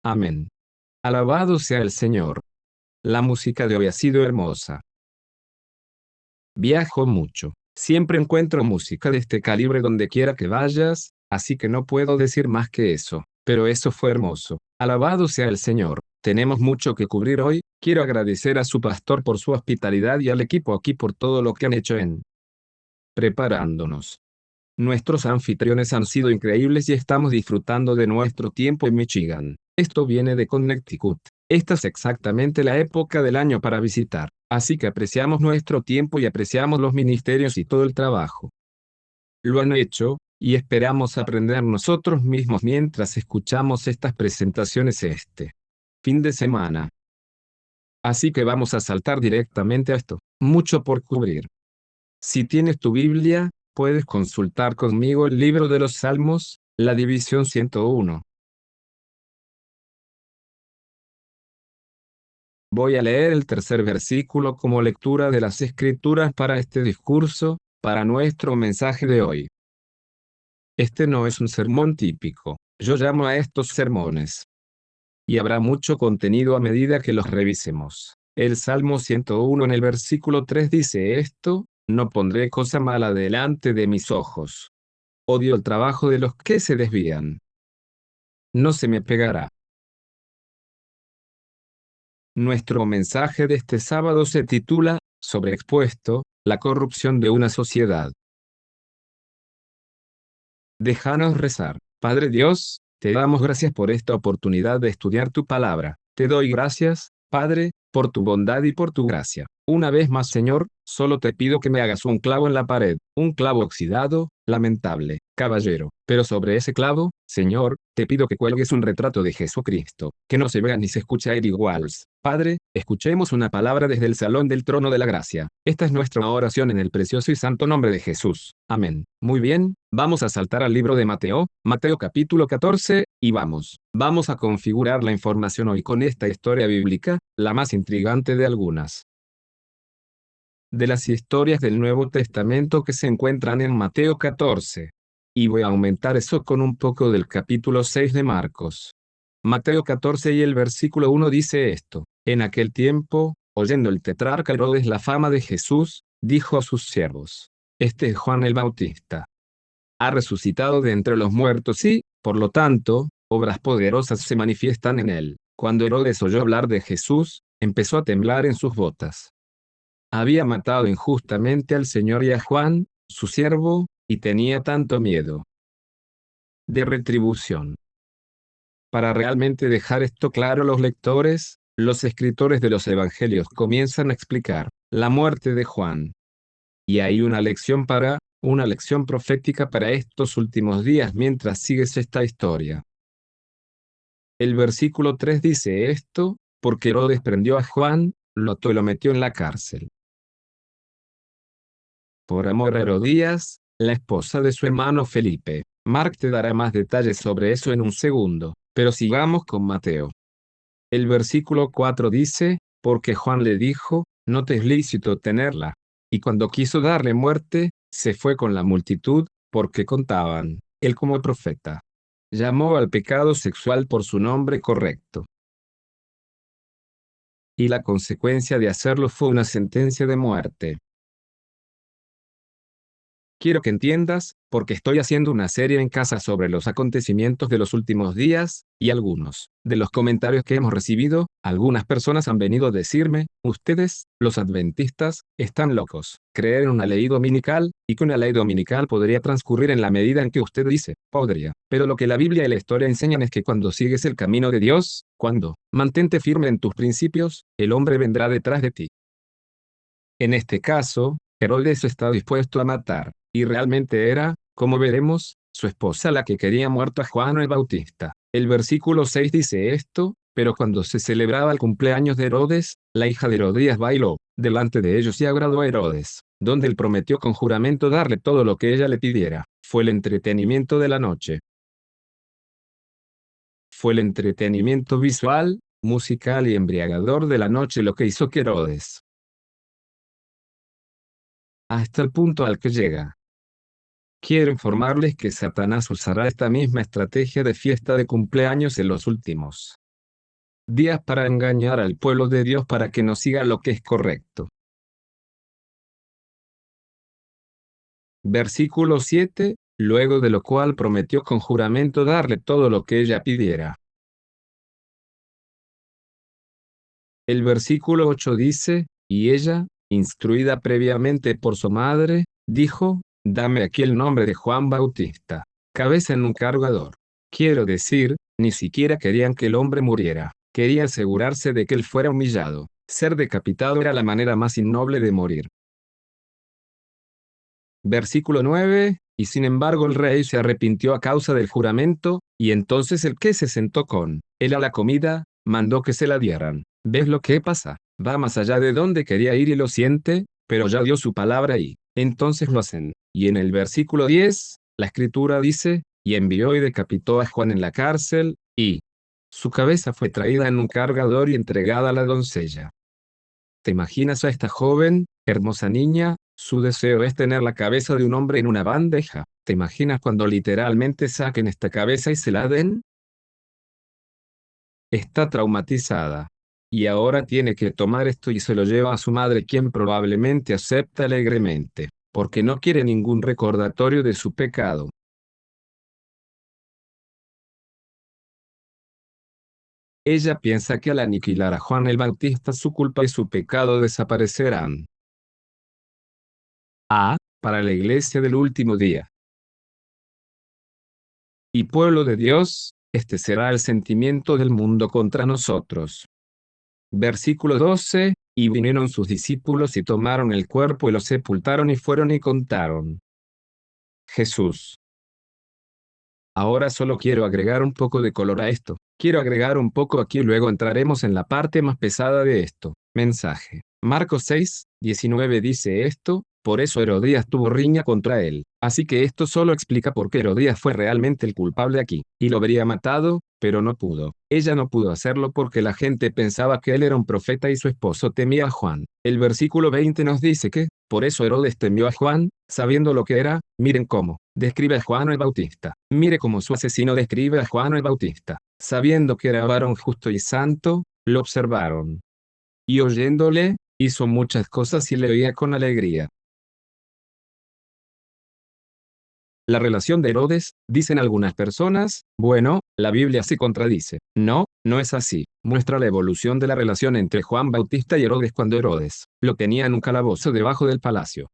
Amén. Alabado sea el Señor. La música de hoy ha sido hermosa. Viajo mucho. Siempre encuentro música de este calibre donde quiera que vayas, así que no puedo decir más que eso. Pero eso fue hermoso. Alabado sea el Señor. Tenemos mucho que cubrir hoy. Quiero agradecer a su pastor por su hospitalidad y al equipo aquí por todo lo que han hecho en preparándonos. Nuestros anfitriones han sido increíbles y estamos disfrutando de nuestro tiempo en Michigan. Esto viene de Connecticut. Esta es exactamente la época del año para visitar, así que apreciamos nuestro tiempo y apreciamos los ministerios y todo el trabajo. Lo han hecho, y esperamos aprender nosotros mismos mientras escuchamos estas presentaciones este fin de semana. Así que vamos a saltar directamente a esto. Mucho por cubrir. Si tienes tu Biblia, puedes consultar conmigo el libro de los Salmos, la división 101. Voy a leer el tercer versículo como lectura de las Escrituras para este discurso, para nuestro mensaje de hoy. Este no es un sermón típico, yo llamo a estos sermones. Y habrá mucho contenido a medida que los revisemos. El Salmo 101 en el versículo 3 dice esto: no pondré cosa mala delante de mis ojos. Odio el trabajo de los que se desvían. No se me pegará. Nuestro mensaje de este sábado se titula, Sobreexpuesto, la corrupción de una sociedad. Déjanos rezar. Padre Dios, te damos gracias por esta oportunidad de estudiar tu palabra. Te doy gracias, Padre, por tu bondad y por tu gracia. Una vez más, Señor, solo te pido que me hagas un clavo en la pared, un clavo oxidado, lamentable, caballero. Pero sobre ese clavo, Señor, te pido que cuelgues un retrato de Jesucristo, que no se vea ni se escuche a Eric Walls. Padre, escuchemos una palabra desde el salón del trono de la gracia. Esta es nuestra oración en el precioso y santo nombre de Jesús. Amén. Muy bien, vamos a saltar al libro de Mateo, Mateo capítulo 14, y Vamos a configurar la información hoy con esta historia bíblica, la más intrigante de algunas de las historias del Nuevo Testamento que se encuentran en Mateo 14. Y voy a aumentar eso con un poco del capítulo 6 de Marcos. Mateo 14 y el versículo 1 dice esto: en aquel tiempo, oyendo el tetrarca Herodes la fama de Jesús, dijo a sus siervos: este es Juan el Bautista. Ha resucitado de entre los muertos y, por lo tanto, obras poderosas se manifiestan en él. Cuando Herodes oyó hablar de Jesús, empezó a temblar en sus botas. Había matado injustamente al Señor y a Juan, su siervo, y tenía tanto miedo de retribución. Para realmente dejar esto claro a los lectores, los escritores de los evangelios comienzan a explicar la muerte de Juan. Y hay una lección profética para estos últimos días mientras sigues esta historia. El versículo 3 dice esto: porque Herodes prendió a Juan, lo ató y lo metió en la cárcel. Por amor a Herodías, la esposa de su hermano Felipe. Mark te dará más detalles sobre eso en un segundo, pero sigamos con Mateo. El versículo 4 dice: porque Juan le dijo, no te es lícito tenerla. Y cuando quiso darle muerte, se fue con la multitud, porque contaban, él como profeta. Llamó al pecado sexual por su nombre correcto. Y la consecuencia de hacerlo fue una sentencia de muerte. Quiero que entiendas, porque estoy haciendo una serie en casa sobre los acontecimientos de los últimos días, y algunos de los comentarios que hemos recibido, algunas personas han venido a decirme: ustedes, los adventistas, están locos. Creer en una ley dominical, y que una ley dominical podría transcurrir en la medida en que usted dice, podría. Pero lo que la Biblia y la historia enseñan es que cuando sigues el camino de Dios, cuando mantente firme en tus principios, el hombre vendrá detrás de ti. En este caso, Herodes está dispuesto a matar. Y realmente era, como veremos, su esposa la que quería muerto a Juan el Bautista. El versículo 6 dice esto: pero cuando se celebraba el cumpleaños de Herodes, la hija de Herodías bailó delante de ellos y agradó a Herodes, donde él prometió con juramento darle todo lo que ella le pidiera. Fue el entretenimiento de la noche. Fue el entretenimiento visual, musical y embriagador de la noche lo que hizo que Herodes, hasta el punto al que llega. Quiero informarles que Satanás usará esta misma estrategia de fiesta de cumpleaños en los últimos días para engañar al pueblo de Dios para que no siga lo que es correcto. Versículo 7, luego de lo cual prometió con juramento darle todo lo que ella pidiera. El versículo 8 dice, y ella, instruida previamente por su madre, dijo, dame aquí el nombre de Juan Bautista, cabeza en un cargador. Quiero decir, ni siquiera querían que el hombre muriera, quería asegurarse de que él fuera humillado. Ser decapitado era la manera más innoble de morir. Versículo 9, y sin embargo el rey se arrepintió a causa del juramento, y entonces el que se sentó con él a la comida, mandó que se la dieran. ¿Ves lo que pasa? Va más allá de donde quería ir y lo siente, pero ya dio su palabra y entonces lo hacen. Y en el versículo 10, la escritura dice, y envió y decapitó a Juan en la cárcel, y su cabeza fue traída en un cargador y entregada a la doncella. ¿Te imaginas a esta joven, hermosa niña? Su deseo es tener la cabeza de un hombre en una bandeja. ¿Te imaginas cuando literalmente saquen esta cabeza y se la den? Está traumatizada. Y ahora tiene que tomar esto y se lo lleva a su madre, quien probablemente acepta alegremente, porque no quiere ningún recordatorio de su pecado. Ella piensa que al aniquilar a Juan el Bautista su culpa y su pecado desaparecerán. Para la iglesia del último día. Y pueblo de Dios, este será el sentimiento del mundo contra nosotros. Versículo 12, y vinieron sus discípulos y tomaron el cuerpo y lo sepultaron y fueron y contaron. Jesús. Ahora solo quiero agregar un poco de color a esto. Quiero agregar un poco aquí y luego entraremos en la parte más pesada de esto. Mensaje. Marcos 6, 19 dice esto, por eso Herodías tuvo riña contra él. Así que esto solo explica por qué Herodías fue realmente el culpable aquí. Y lo habría matado, pero no pudo. Ella no pudo hacerlo porque la gente pensaba que él era un profeta y su esposo temía a Juan. El versículo 20 nos dice que, por eso Herodes temió a Juan, sabiendo lo que era. Miren cómo describe a Juan el Bautista. Mire cómo su asesino describe a Juan el Bautista. Sabiendo que era varón justo y santo, lo observaron. Y oyéndole, hizo muchas cosas y le oía con alegría. La relación de Herodes, dicen algunas personas, bueno, la Biblia se contradice. No, no es así. Muestra la evolución de la relación entre Juan Bautista y Herodes cuando Herodes lo tenía en un calabozo debajo del palacio.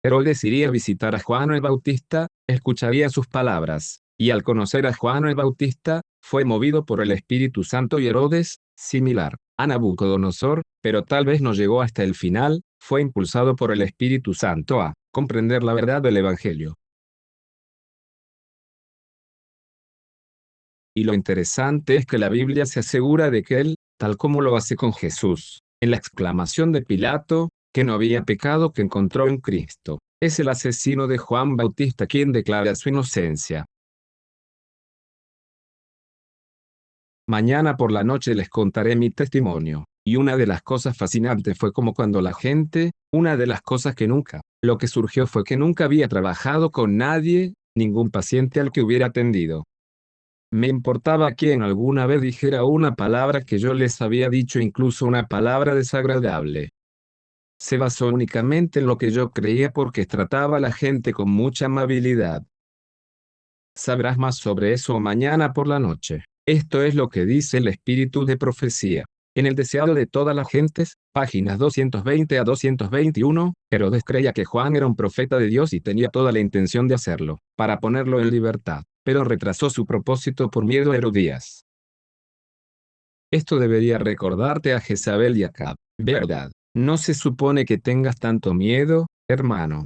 Herodes iría a visitar a Juan el Bautista, escucharía sus palabras, y al conocer a Juan el Bautista, fue movido por el Espíritu Santo y Herodes, similar a Nabucodonosor, pero tal vez no llegó hasta el final, fue impulsado por el Espíritu Santo a comprender la verdad del Evangelio. Y lo interesante es que la Biblia se asegura de que él, tal como lo hace con Jesús, en la exclamación de Pilato, que no había pecado que encontró en Cristo, es el asesino de Juan Bautista quien declara su inocencia. Mañana por la noche les contaré mi testimonio. Y una de las cosas fascinantes fue como cuando la gente, una de las cosas que nunca, lo que surgió fue que nunca había trabajado con nadie, ningún paciente al que hubiera atendido. Me importaba quien alguna vez dijera una palabra que yo les había dicho, incluso una palabra desagradable. Se basó únicamente en lo que yo creía porque trataba a la gente con mucha amabilidad. Sabrás más sobre eso mañana por la noche. Esto es lo que dice el espíritu de profecía. En el deseado de todas las gentes, páginas 220 a 221, Herodes creía que Juan era un profeta de Dios y tenía toda la intención de hacerlo, para ponerlo en libertad, pero retrasó su propósito por miedo a Herodías. Esto debería recordarte a Jezabel y a Acab, ¿verdad? No se supone que tengas tanto miedo, hermano.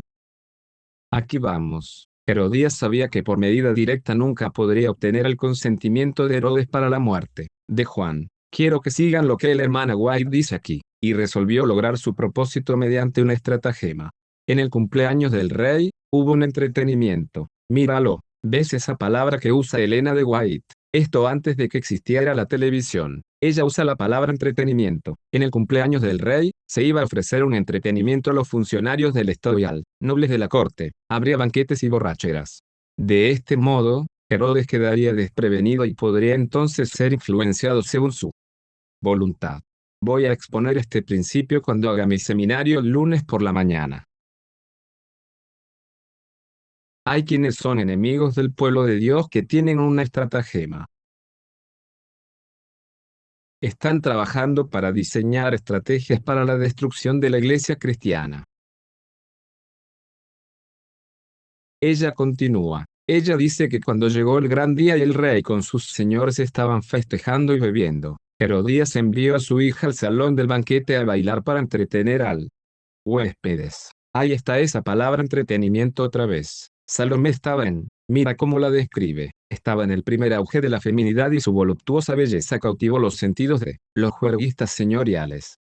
Aquí vamos. Herodías sabía que por medida directa nunca podría obtener el consentimiento de Herodes para la muerte de Juan. Quiero que sigan lo que el hermano White dice aquí, y resolvió lograr su propósito mediante una estratagema. En el cumpleaños del rey, hubo un entretenimiento. Míralo, ¿ves esa palabra que usa Elena de White? Esto antes de que existiera la televisión. Ella usa la palabra entretenimiento. En el cumpleaños del rey, se iba a ofrecer un entretenimiento a los funcionarios del Estado y al nobles de la corte. Habría banquetes y borracheras. De este modo, Herodes quedaría desprevenido y podría entonces ser influenciado según su voluntad. Voy a exponer este principio cuando haga mi seminario el lunes por la mañana. Hay quienes son enemigos del pueblo de Dios que tienen una estratagema. Están trabajando para diseñar estrategias para la destrucción de la iglesia cristiana. Ella continúa. Ella dice que cuando llegó el gran día y el rey con sus señores estaban festejando y bebiendo, Herodías envió a su hija al salón del banquete a bailar para entretener al huéspedes. Ahí está esa palabra entretenimiento otra vez. Salomé mira cómo la describe, estaba en el primer auge de la feminidad y su voluptuosa belleza cautivó los sentidos de los juerguistas señoriales.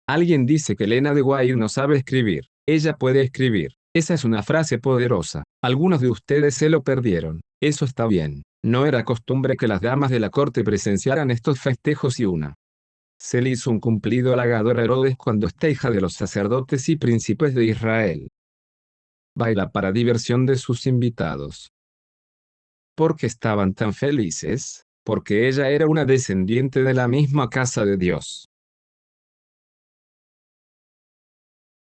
Alguien dice que Elena de White no sabe escribir. Ella puede escribir. Esa es una frase poderosa. Algunos de ustedes se lo perdieron. Eso está bien. No era costumbre que las damas de la corte presenciaran estos festejos y una. Se le hizo un cumplido halagador a Herodes cuando esta hija de los sacerdotes y príncipes de Israel baila para diversión de sus invitados. ¿Por qué estaban tan felices? Porque ella era una descendiente de la misma casa de Dios.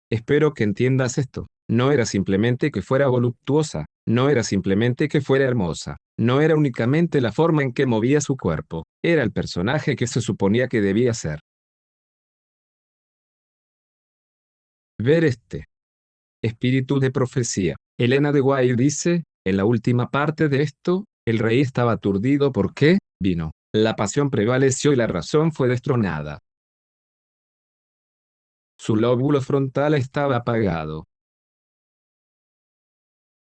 Espero que entiendas esto. No era simplemente que fuera voluptuosa, no era simplemente que fuera hermosa, no era únicamente la forma en que movía su cuerpo, era el personaje que se suponía que debía ser. Ver este espíritu de profecía. Elena de White dice, en la última parte de esto, el rey estaba aturdido porque vino. La pasión prevaleció y la razón fue destronada. Su lóbulo frontal estaba apagado.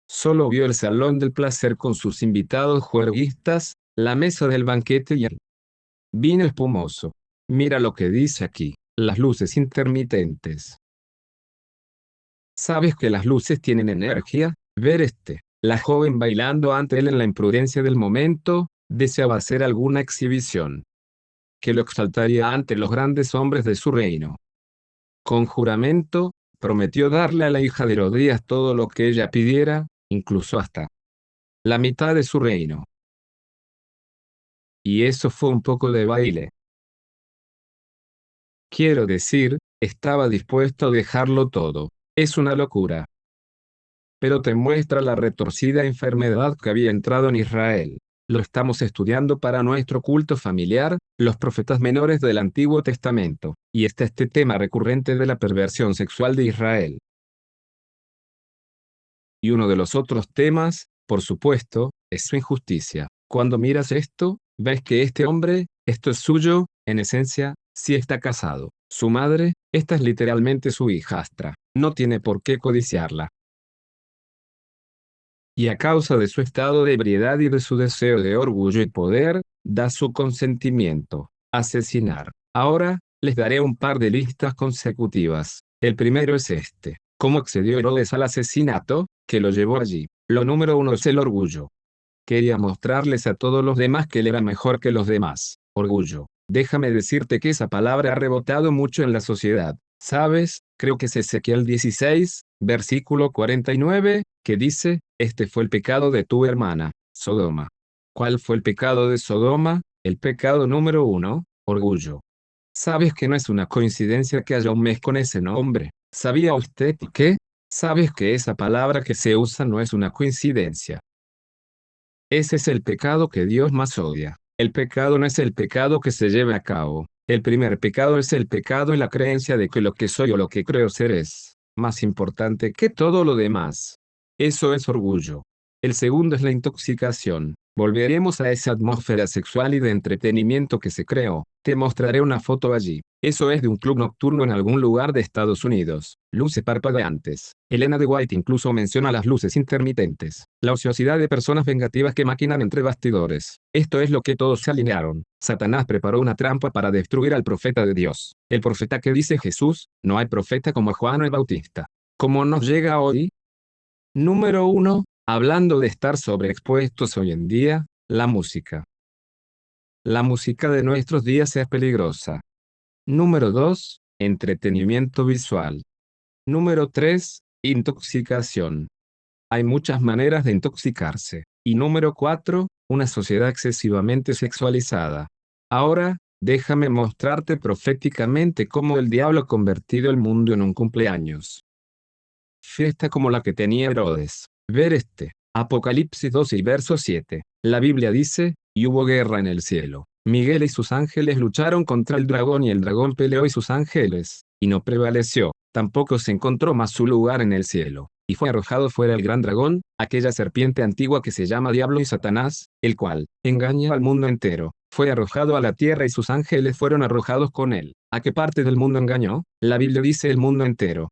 Solo vio el salón del placer con sus invitados juerguistas, la mesa del banquete y el vino espumoso. Mira lo que dice aquí, las luces intermitentes. ¿Sabes que las luces tienen energía? Ver la joven bailando ante él en la imprudencia del momento, deseaba hacer alguna exhibición que lo exaltaría ante los grandes hombres de su reino. Con juramento, prometió darle a la hija de Herodías todo lo que ella pidiera, incluso hasta la mitad de su reino. Y eso fue un poco de baile. Quiero decir, estaba dispuesto a dejarlo todo. Es una locura. Pero te muestra la retorcida enfermedad que había entrado en Israel. Lo estamos estudiando para nuestro culto familiar, los profetas menores del Antiguo Testamento, y está este tema recurrente de la perversión sexual de Israel. Y uno de los otros temas, por supuesto, es su injusticia. Cuando miras esto, ves que este hombre, esto es suyo, en esencia, sí está casado. Su madre, esta es literalmente su hijastra. No tiene por qué codiciarla. Y a causa de su estado de ebriedad y de su deseo de orgullo y poder, da su consentimiento. Asesinar. Ahora, les daré un par de listas consecutivas. El primero es este. ¿Cómo accedió Herodes al asesinato? Que lo llevó allí. Lo número 1 es el orgullo. Quería mostrarles a todos los demás que él era mejor que los demás. Orgullo. Déjame decirte que esa palabra ha rebotado mucho en la sociedad. ¿Sabes? Creo que es Ezequiel 16, versículo 49, que dice, este fue el pecado de tu hermana, Sodoma. ¿Cuál fue el pecado de Sodoma? El pecado número 1, orgullo. ¿Sabes que no es una coincidencia que haya un mes con ese nombre? ¿Sabía usted qué? ¿Sabes que esa palabra que se usa no es una coincidencia? Ese es el pecado que Dios más odia. El pecado no es el pecado que se lleve a cabo. El primer pecado es el pecado y la creencia de que lo que soy o lo que creo ser es más importante que todo lo demás. Eso es orgullo. El segundo es la intoxicación. Volveremos a esa atmósfera sexual y de entretenimiento que se creó. Te mostraré una foto allí. Eso es de un club nocturno en algún lugar de Estados Unidos. Luces parpadeantes. Elena de White incluso menciona las luces intermitentes. La ociosidad de personas vengativas que maquinan entre bastidores. Esto es lo que todos se alinearon. Satanás preparó una trampa para destruir al profeta de Dios. El profeta que dice Jesús, no hay profeta como Juan el Bautista. ¿Cómo nos llega hoy? Número 1. Hablando de estar sobreexpuestos hoy en día, la música. La música de nuestros días es peligrosa. Número 2. Entretenimiento visual. Número 3. Intoxicación. Hay muchas maneras de intoxicarse. Y número 4. Una sociedad excesivamente sexualizada. Ahora, déjame mostrarte proféticamente cómo el diablo ha convertido el mundo en un cumpleaños. Fiesta como la que tenía Herodes. Ver Apocalipsis 12 y verso 7. La Biblia dice, y hubo guerra en el cielo. Miguel y sus ángeles lucharon contra el dragón y el dragón peleó y sus ángeles, y no prevaleció. Tampoco se encontró más su lugar en el cielo. Y fue arrojado fuera el gran dragón, aquella serpiente antigua que se llama Diablo y Satanás, el cual engaña al mundo entero. Fue arrojado a la tierra y sus ángeles fueron arrojados con él. ¿A qué parte del mundo engañó? La Biblia dice el mundo entero.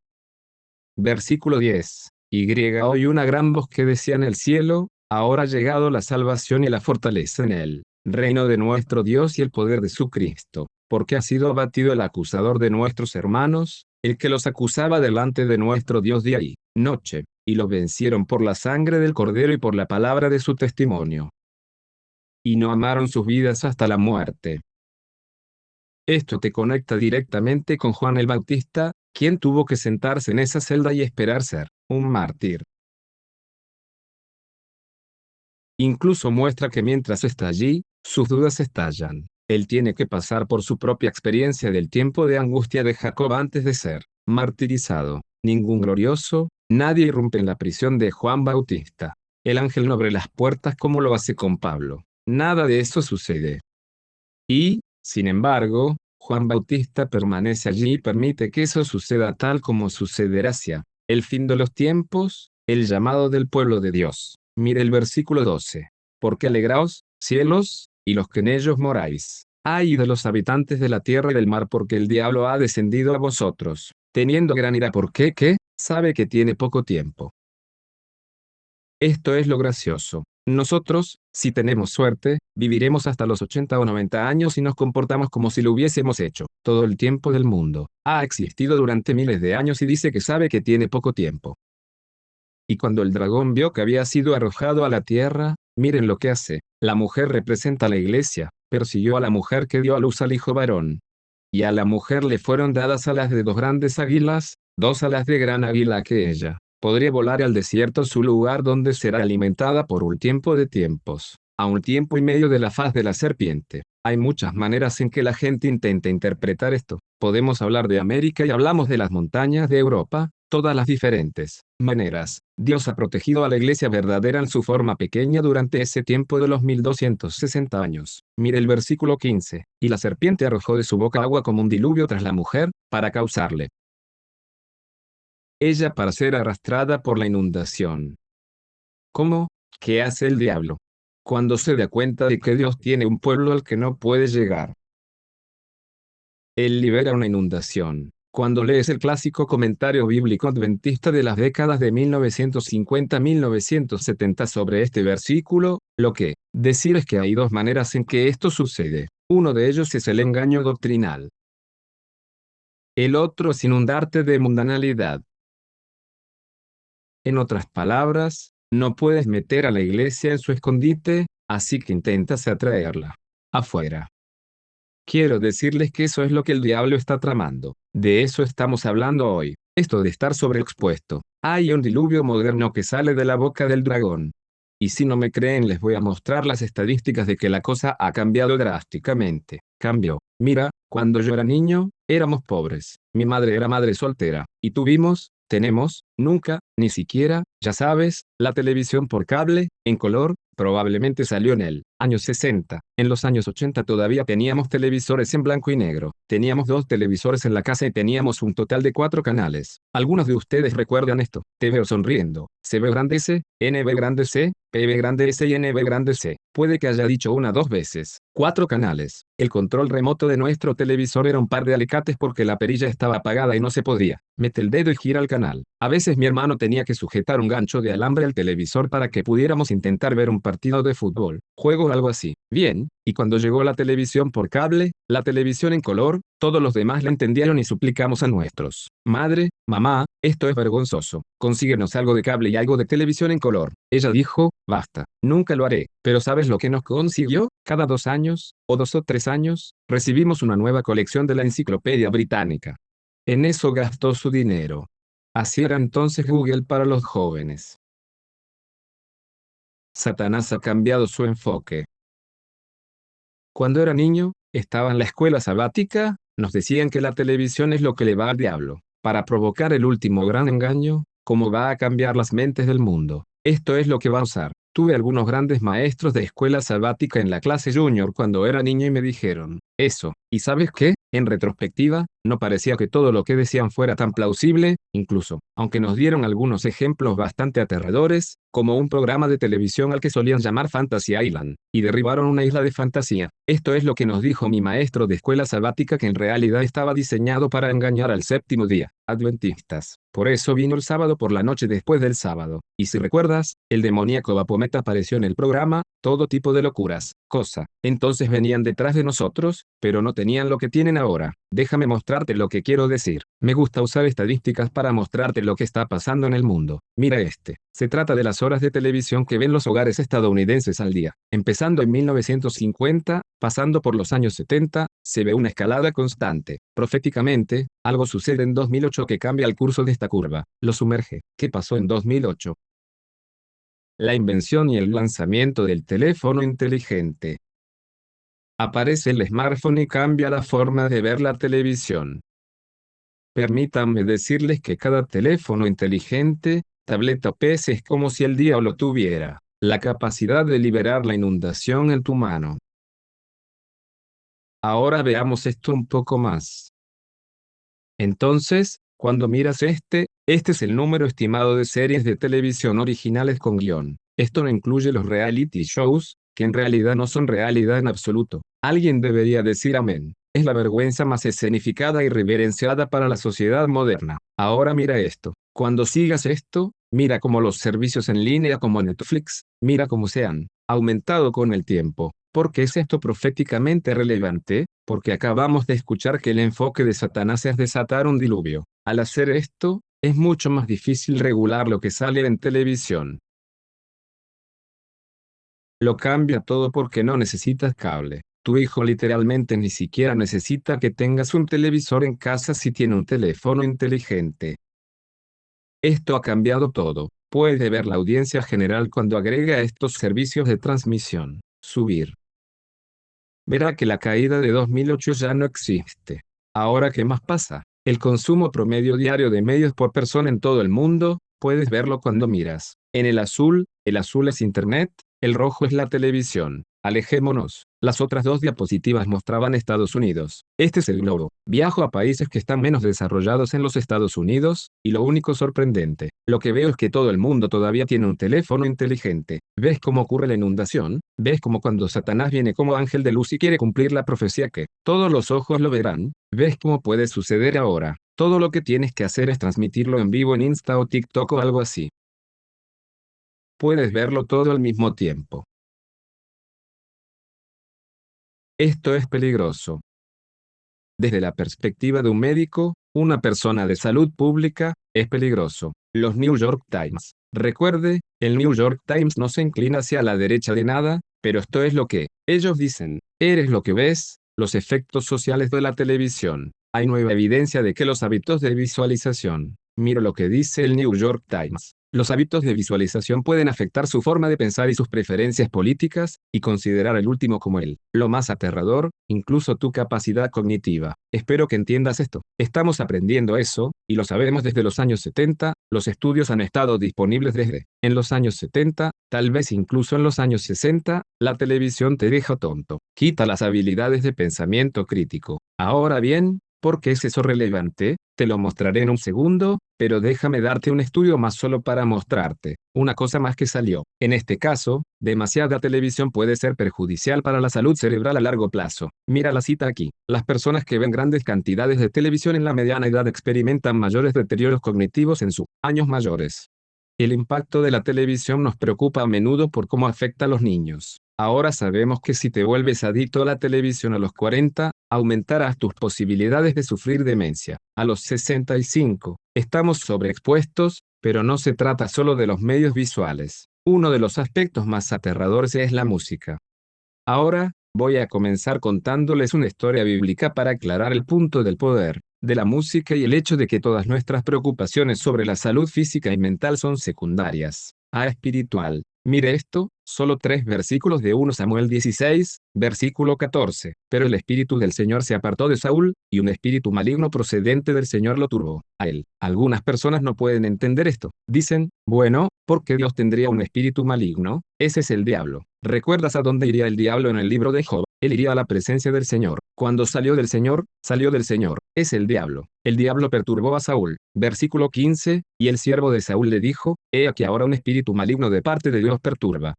Versículo 10. Y hoy una gran voz que decía en el cielo, ahora ha llegado la salvación y la fortaleza en el reino de nuestro Dios y el poder de su Cristo, porque ha sido abatido el acusador de nuestros hermanos, el que los acusaba delante de nuestro Dios día y noche, y lo vencieron por la sangre del Cordero y por la palabra de su testimonio. Y no amaron sus vidas hasta la muerte. Esto te conecta directamente con Juan el Bautista, quien tuvo que sentarse en esa celda y esperar ser un mártir. Incluso muestra que mientras está allí, sus dudas estallan. Él tiene que pasar por su propia experiencia del tiempo de angustia de Jacob antes de ser martirizado. Ningún glorioso, nadie irrumpe en la prisión de Juan Bautista. El ángel no abre las puertas como lo hace con Pablo. Nada de eso sucede. Y, sin embargo, Juan Bautista permanece allí y permite que eso suceda tal como sucederá hacia el fin de los tiempos, el llamado del pueblo de Dios. Mire el versículo 12. Porque alegraos, cielos, y los que en ellos moráis. Ay de los habitantes de la tierra y del mar, porque el diablo ha descendido a vosotros, teniendo gran ira. ¿Por qué? ¿Qué? Sabe que tiene poco tiempo. Esto es lo gracioso. Nosotros, si tenemos suerte, viviremos hasta los 80 o 90 años y nos comportamos como si lo hubiésemos hecho. Todo el tiempo del mundo ha existido durante miles de años y dice que sabe que tiene poco tiempo. Y cuando el dragón vio que había sido arrojado a la tierra, miren lo que hace. La mujer representa a la iglesia, persiguió a la mujer que dio a luz al hijo varón. Y a la mujer le fueron dadas alas de dos grandes águilas, dos alas de gran águila que ella podría volar al desierto, su lugar donde será alimentada por un tiempo de tiempos, a un tiempo y medio de la faz de la serpiente. Hay muchas maneras en que la gente intenta interpretar esto. Podemos hablar de América y hablamos de las montañas de Europa, todas las diferentes maneras. Dios ha protegido a la iglesia verdadera en su forma pequeña durante ese tiempo de los 1260 años. Mire el versículo 15. Y la serpiente arrojó de su boca agua como un diluvio tras la mujer, para causarle ella para ser arrastrada por la inundación. ¿Cómo? ¿Qué hace el diablo? Cuando se da cuenta de que Dios tiene un pueblo al que no puede llegar, él libera una inundación. Cuando lees el clásico comentario bíblico adventista de las décadas de 1950-1970 sobre este versículo, lo que decir es que hay dos maneras en que esto sucede. Uno de ellos es el engaño doctrinal. El otro es inundarte de mundanalidad. En otras palabras, no puedes meter a la iglesia en su escondite, así que intentas atraerla afuera. Quiero decirles que eso es lo que el diablo está tramando. De eso estamos hablando hoy. Esto de estar sobreexpuesto. Hay un diluvio moderno que sale de la boca del dragón. Y si no me creen, les voy a mostrar las estadísticas de que la cosa ha cambiado drásticamente. Cambió. Mira, cuando yo era niño, éramos pobres. Mi madre era madre soltera. Y tenemos, nunca, ni siquiera, ya sabes, la televisión por cable, en color, probablemente salió en el año 60. En los años 80 todavía teníamos televisores en blanco y negro. Teníamos 2 televisores en la casa y teníamos un total de 4 canales. Algunos de ustedes recuerdan esto. Te veo sonriendo. CB grande C, NB grande C, PB grande S y NB grande C. Puede que haya dicho 1 o 2 veces. 4 canales. El control remoto de nuestro televisor era un par de alicates porque la perilla estaba apagada y no se podía. Mete el dedo y gira el canal. A veces mi hermano tenía que sujetar un gancho de alambre al televisor para que pudiéramos intentar ver un partido de fútbol, juego o algo así. Bien, y cuando llegó la televisión por cable, la televisión en color, todos los demás la entendieron y suplicamos a nuestros madre, mamá, esto es vergonzoso, consíguenos algo de cable y algo de televisión en color. Ella dijo, basta, nunca lo haré, pero ¿sabes lo que nos consiguió? Cada 2 años, o 2 o 3 años, recibimos una nueva colección de la Enciclopedia Británica. En eso gastó su dinero. Así era entonces Google para los jóvenes. Satanás ha cambiado su enfoque. Cuando era niño, estaba en la escuela sabática, nos decían que la televisión es lo que le va al diablo, para provocar el último gran engaño, cómo va a cambiar las mentes del mundo. Esto es lo que va a usar. Tuve algunos grandes maestros de escuela sabática en la clase junior cuando era niño y me dijeron, eso, ¿y sabes qué? En retrospectiva, no parecía que todo lo que decían fuera tan plausible, incluso, aunque nos dieron algunos ejemplos bastante aterradores, como un programa de televisión al que solían llamar Fantasy Island, y derribaron una isla de fantasía. Esto es lo que nos dijo mi maestro de escuela sabática, que en realidad estaba diseñado para engañar al séptimo día, adventistas. Por eso vino el sábado por la noche después del sábado. Y si recuerdas, el demoníaco Baphomet apareció en el programa, todo tipo de locuras, cosa. Entonces venían detrás de nosotros, pero no tenían lo que tienen ahora. Déjame mostrarte lo que quiero decir. Me gusta usar estadísticas para mostrarte lo que está pasando en el mundo. Mira este. Se trata de las horas de televisión que ven los hogares estadounidenses al día. Empezando en 1950, pasando por los años 70, se ve una escalada constante. Proféticamente, algo sucede en 2008 que cambia el curso de esta curva. Lo sumerge. ¿Qué pasó en 2008? La invención y el lanzamiento del teléfono inteligente. Aparece el smartphone y cambia la forma de ver la televisión. Permítanme decirles que cada teléfono inteligente, tableta o PC es como si el diablo tuviera la capacidad de liberar la inundación en tu mano. Ahora veamos esto un poco más. Entonces, cuando miras este es el número estimado de series de televisión originales con guión. Esto no incluye los reality shows, que en realidad no son realidad en absoluto. Alguien debería decir amén. Es la vergüenza más escenificada y reverenciada para la sociedad moderna. Ahora mira esto. Cuando sigas esto, mira cómo los servicios en línea como Netflix, mira cómo se han aumentado con el tiempo. ¿Por qué es esto proféticamente relevante? Porque acabamos de escuchar que el enfoque de Satanás es desatar un diluvio. Al hacer esto, es mucho más difícil regular lo que sale en televisión. Lo cambia todo porque no necesitas cable. Tu hijo literalmente ni siquiera necesita que tengas un televisor en casa si tiene un teléfono inteligente. Esto ha cambiado todo. Puede ver la audiencia general cuando agrega estos servicios de transmisión. Subir. Verá que la caída de 2008 ya no existe. Ahora, ¿qué más pasa? El consumo promedio diario de medios por persona en todo el mundo, puedes verlo cuando miras. En el azul es Internet, el rojo es la televisión. Alejémonos. Las otras dos diapositivas mostraban Estados Unidos. Este es el globo. Viajo a países que están menos desarrollados en los Estados Unidos, y lo único sorprendente, lo que veo es que todo el mundo todavía tiene un teléfono inteligente. ¿Ves cómo ocurre la inundación? ¿Ves cómo cuando Satanás viene como ángel de luz y quiere cumplir la profecía que todos los ojos lo verán? ¿Ves cómo puede suceder ahora? Todo lo que tienes que hacer es transmitirlo en vivo en Insta o TikTok o algo así. Puedes verlo todo al mismo tiempo. Esto es peligroso. Desde la perspectiva de un médico, una persona de salud pública, es peligroso. Los New York Times. Recuerde, el New York Times no se inclina hacia la derecha de nada, pero esto es lo que ellos dicen. Eres lo que ves, los efectos sociales de la televisión. Hay nueva evidencia de que los hábitos de visualización. Mira lo que dice el New York Times. Los hábitos de visualización pueden afectar su forma de pensar y sus preferencias políticas, y considerar el último como lo más aterrador, incluso tu capacidad cognitiva. Espero que entiendas esto. Estamos aprendiendo eso, y lo sabemos desde los años 70, los estudios han estado disponibles desde en los años 70, tal vez incluso en los años 60, la televisión te deja tonto. Quita las habilidades de pensamiento crítico. Ahora bien, ¿por qué es eso relevante? Te lo mostraré en un segundo, pero déjame darte un estudio más solo para mostrarte una cosa más que salió. En este caso, demasiada televisión puede ser perjudicial para la salud cerebral a largo plazo. Mira la cita aquí. Las personas que ven grandes cantidades de televisión en la mediana edad experimentan mayores deterioros cognitivos en sus años mayores. El impacto de la televisión nos preocupa a menudo por cómo afecta a los niños. Ahora sabemos que si te vuelves adicto a la televisión a los 40, aumentarás tus posibilidades de sufrir demencia. A los 65, estamos sobreexpuestos, pero no se trata solo de los medios visuales. Uno de los aspectos más aterradores es la música. Ahora, voy a comenzar contándoles una historia bíblica para aclarar el punto del poder de la música y el hecho de que todas nuestras preocupaciones sobre la salud física y mental son secundarias a espiritual. Mire esto, solo 3 versículos de 1 Samuel 16, versículo 14. Pero el espíritu del Señor se apartó de Saúl, y un espíritu maligno procedente del Señor lo turbó a él. Algunas personas no pueden entender esto. Dicen, bueno, ¿por qué Dios tendría un espíritu maligno? Ese es el diablo. ¿Recuerdas a dónde iría el diablo en el libro de Job? Él iría a la presencia del Señor. Cuando salió del Señor, salió del Señor. Es el diablo. El diablo perturbó a Saúl. Versículo 15, y el siervo de Saúl le dijo, he aquí ahora un espíritu maligno de parte de Dios perturba.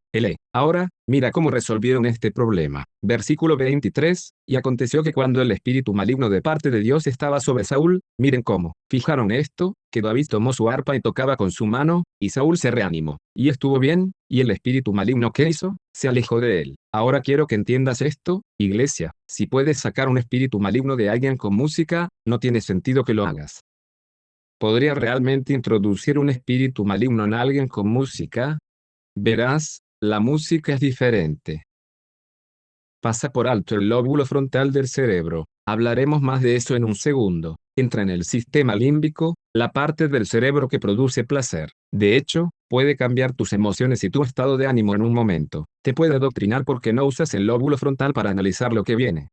Ahora, mira cómo resolvieron este problema. Versículo 23, y aconteció que cuando el espíritu maligno de parte de Dios estaba sobre Saúl, miren cómo, fijaron esto, que David tomó su arpa y tocaba con su mano, y Saúl se reanimó. Y estuvo bien, y el espíritu maligno ¿qué hizo? Se alejó de él. Ahora quiero que entiendas esto, iglesia, si puedes sacar un espíritu maligno de alguien con música, no tiene sentido que lo hagas. ¿Podría realmente introducir un espíritu maligno en alguien con música? Verás, la música es diferente. Pasa por alto el lóbulo frontal del cerebro. Hablaremos más de eso en un segundo. Entra en el sistema límbico, la parte del cerebro que produce placer. De hecho, puede cambiar tus emociones y tu estado de ánimo en un momento. Te puede adoctrinar porque no usas el lóbulo frontal para analizar lo que viene.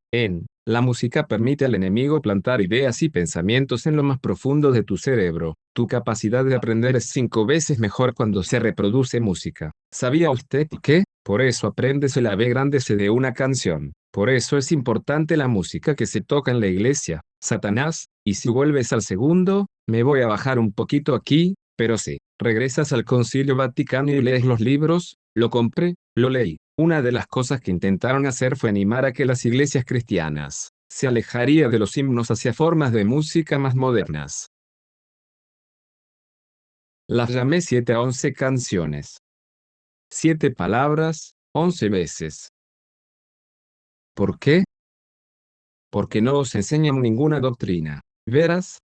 La música permite al enemigo plantar ideas y pensamientos en lo más profundo de tu cerebro. Tu capacidad de aprender es 5 veces mejor cuando se reproduce música. ¿Sabía usted que? Por eso apréndese la B grande C de una canción. Por eso es importante la música que se toca en la iglesia. Satanás, y si vuelves al segundo, me voy a bajar un poquito aquí, pero sí, regresas al Concilio Vaticano y lees los libros, lo compré, lo leí. Una de las cosas que intentaron hacer fue animar a que las iglesias cristianas se alejaría de los himnos hacia formas de música más modernas. Las llamé 7 a 11 canciones. 7 palabras, 11 veces. ¿Por qué? Porque no os enseñan ninguna doctrina. Verás,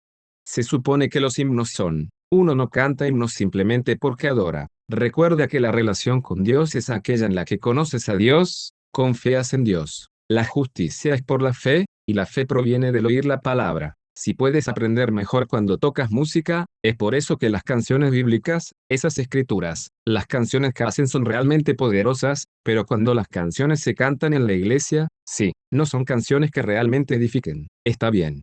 se supone que los himnos son, uno no canta himnos simplemente porque adora. Recuerda que la relación con Dios es aquella en la que conoces a Dios, confías en Dios. La justicia es por la fe, y la fe proviene del oír la palabra. Si puedes aprender mejor cuando tocas música, es por eso que las canciones bíblicas, esas escrituras, las canciones que hacen son realmente poderosas, pero cuando las canciones se cantan en la iglesia, sí, no son canciones que realmente edifiquen. Está bien.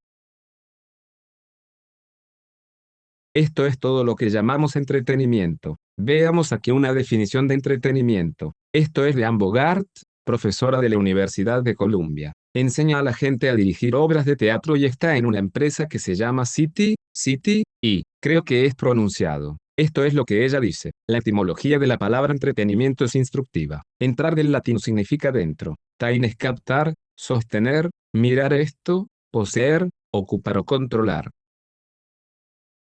Esto es todo lo que llamamos entretenimiento. Veamos aquí una definición de entretenimiento. Esto es de Ann Bogart, profesora de la Universidad de Columbia. Enseña a la gente a dirigir obras de teatro y está en una empresa que se llama City, y creo que es pronunciado. Esto es lo que ella dice. La etimología de la palabra entretenimiento es instructiva. Entrar del latín significa dentro. Tain es captar, sostener, mirar esto, poseer, ocupar o controlar.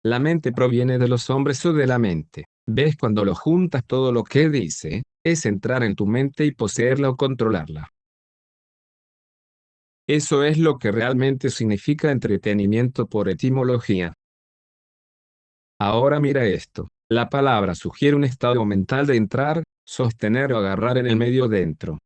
La mente proviene de los hombres o de la mente. ¿Ves cuando lo juntas todo lo que dice? Es entrar en tu mente y poseerla o controlarla. Eso es lo que realmente significa entretenimiento por etimología. Ahora mira esto. La palabra sugiere un estado mental de entrar, sostener o agarrar en el medio dentro.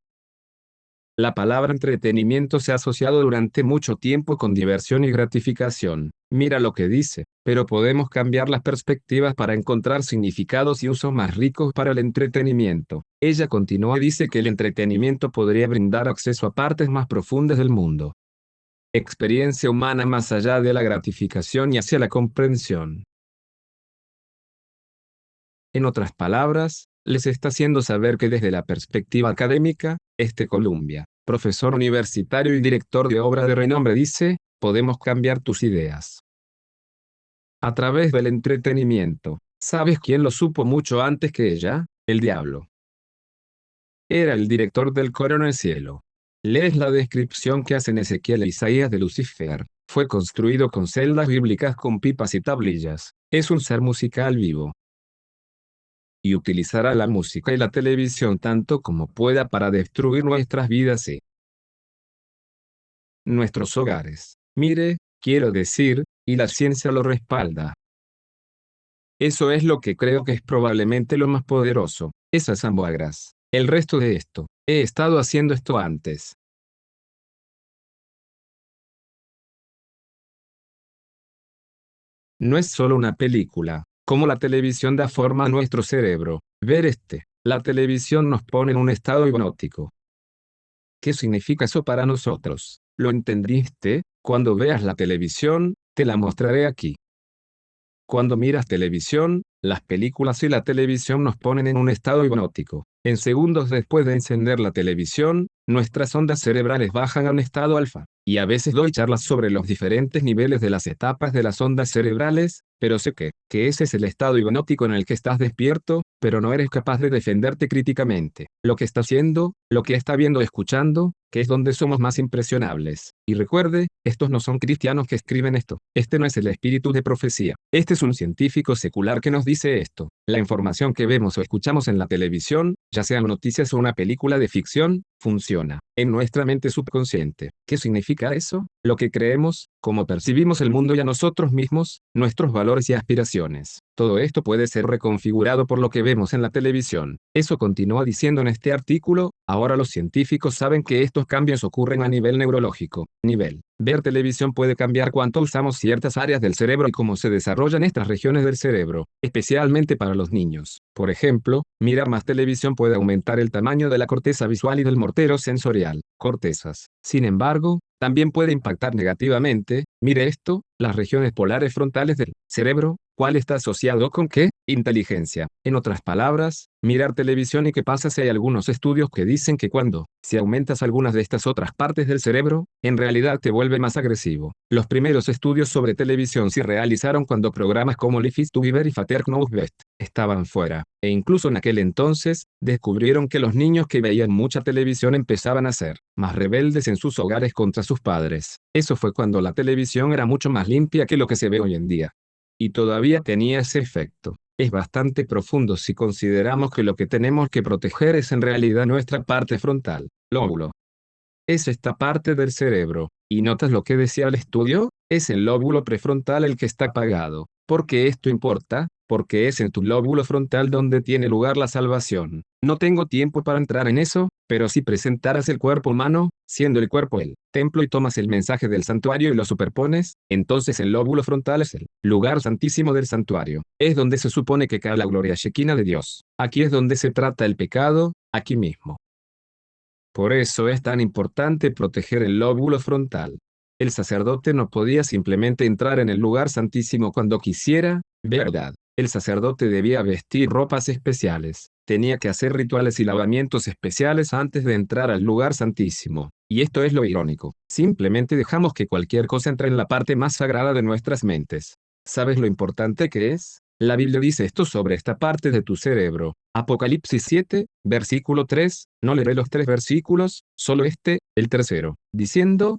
La palabra entretenimiento se ha asociado durante mucho tiempo con diversión y gratificación. Mira lo que dice, pero podemos cambiar las perspectivas para encontrar significados y usos más ricos para el entretenimiento. Ella continúa y dice que el entretenimiento podría brindar acceso a partes más profundas del mundo. Experiencia humana más allá de la gratificación y hacia la comprensión. En otras palabras, les está haciendo saber que desde la perspectiva académica, Columbia, profesor universitario y director de obra de renombre dice, podemos cambiar tus ideas. A través del entretenimiento. ¿Sabes quién lo supo mucho antes que ella? El diablo. Era el director del coro en el cielo. Lees la descripción que hacen Ezequiel e Isaías de Lucifer. Fue construido con celdas bíblicas con pipas y tablillas. Es un ser musical vivo. Y utilizará la música y la televisión tanto como pueda para destruir nuestras vidas y nuestros hogares. Mire, quiero decir, y la ciencia lo respalda. Eso es lo que creo que es probablemente lo más poderoso, esas ambiguas. El resto de esto, he estado haciendo esto antes. No es solo una película, como la televisión da forma a nuestro cerebro. Ver La televisión nos pone en un estado hipnótico. ¿Qué significa eso para nosotros? ¿Lo entendiste? Cuando veas la televisión, te la mostraré aquí. Cuando miras televisión, las películas y la televisión nos ponen en un estado hipnótico. En segundos después de encender la televisión, nuestras ondas cerebrales bajan a un estado alfa. Y a veces doy charlas sobre los diferentes niveles de las etapas de las ondas cerebrales, pero sé que ese es el estado hipnótico en el que estás despierto, pero no eres capaz de defenderte críticamente. Lo que está haciendo, lo que está viendo o escuchando, que es donde somos más impresionables. Y recuerde, estos no son cristianos que escriben esto. Este no es el espíritu de profecía. Este es un científico secular que nos dice esto. La información que vemos o escuchamos en la televisión, ya sean noticias o una película de ficción, funciona en nuestra mente subconsciente. ¿Qué significa eso? Lo que creemos, cómo percibimos el mundo y a nosotros mismos, nuestros valores y aspiraciones. Todo esto puede ser reconfigurado por lo que vemos en la televisión. Eso continúa diciendo en este artículo. Ahora los científicos saben que estos cambios ocurren a nivel neurológico. Ver televisión puede cambiar cuánto usamos ciertas áreas del cerebro y cómo se desarrollan estas regiones del cerebro, especialmente para los niños. Por ejemplo, mirar más televisión puede aumentar el tamaño de la corteza visual y del mortero sensorial, cortezas. Sin embargo, también puede impactar negativamente, mire esto, las regiones polares frontales del cerebro. ¿Cuál está asociado con qué? Inteligencia. En otras palabras, mirar televisión. ¿Y qué pasa si hay algunos estudios que dicen que si aumentas algunas de estas otras partes del cerebro, en realidad te vuelve más agresivo? Los primeros estudios sobre televisión se realizaron cuando programas como Life is to Beaver y Fater Knows Best estaban fuera, e incluso en aquel entonces, descubrieron que los niños que veían mucha televisión empezaban a ser más rebeldes en sus hogares contra sus padres. Eso fue cuando la televisión era mucho más limpia que lo que se ve hoy en día. Y todavía tenía ese efecto. Es bastante profundo si consideramos que lo que tenemos que proteger es en realidad nuestra parte frontal, lóbulo. Es esta parte del cerebro. ¿Y notas lo que decía el estudio? Es el lóbulo prefrontal el que está apagado. ¿Por qué esto importa? Porque es en tu lóbulo frontal donde tiene lugar la salvación. No tengo tiempo para entrar en eso, pero si presentaras el cuerpo humano, siendo el cuerpo el templo y tomas el mensaje del santuario y lo superpones, entonces el lóbulo frontal es el lugar santísimo del santuario. Es donde se supone que cae la gloria shekinah de Dios. Aquí es donde se trata el pecado, aquí mismo. Por eso es tan importante proteger el lóbulo frontal. El sacerdote no podía simplemente entrar en el lugar santísimo cuando quisiera, ¿verdad? El sacerdote debía vestir ropas especiales, tenía que hacer rituales y lavamientos especiales antes de entrar al lugar santísimo. Y esto es lo irónico. Simplemente dejamos que cualquier cosa entre en la parte más sagrada de nuestras mentes. ¿Sabes lo importante que es? La Biblia dice esto sobre esta parte de tu cerebro. Apocalipsis 7, versículo 3, no leeré los 3 versículos, solo el tercero, diciendo,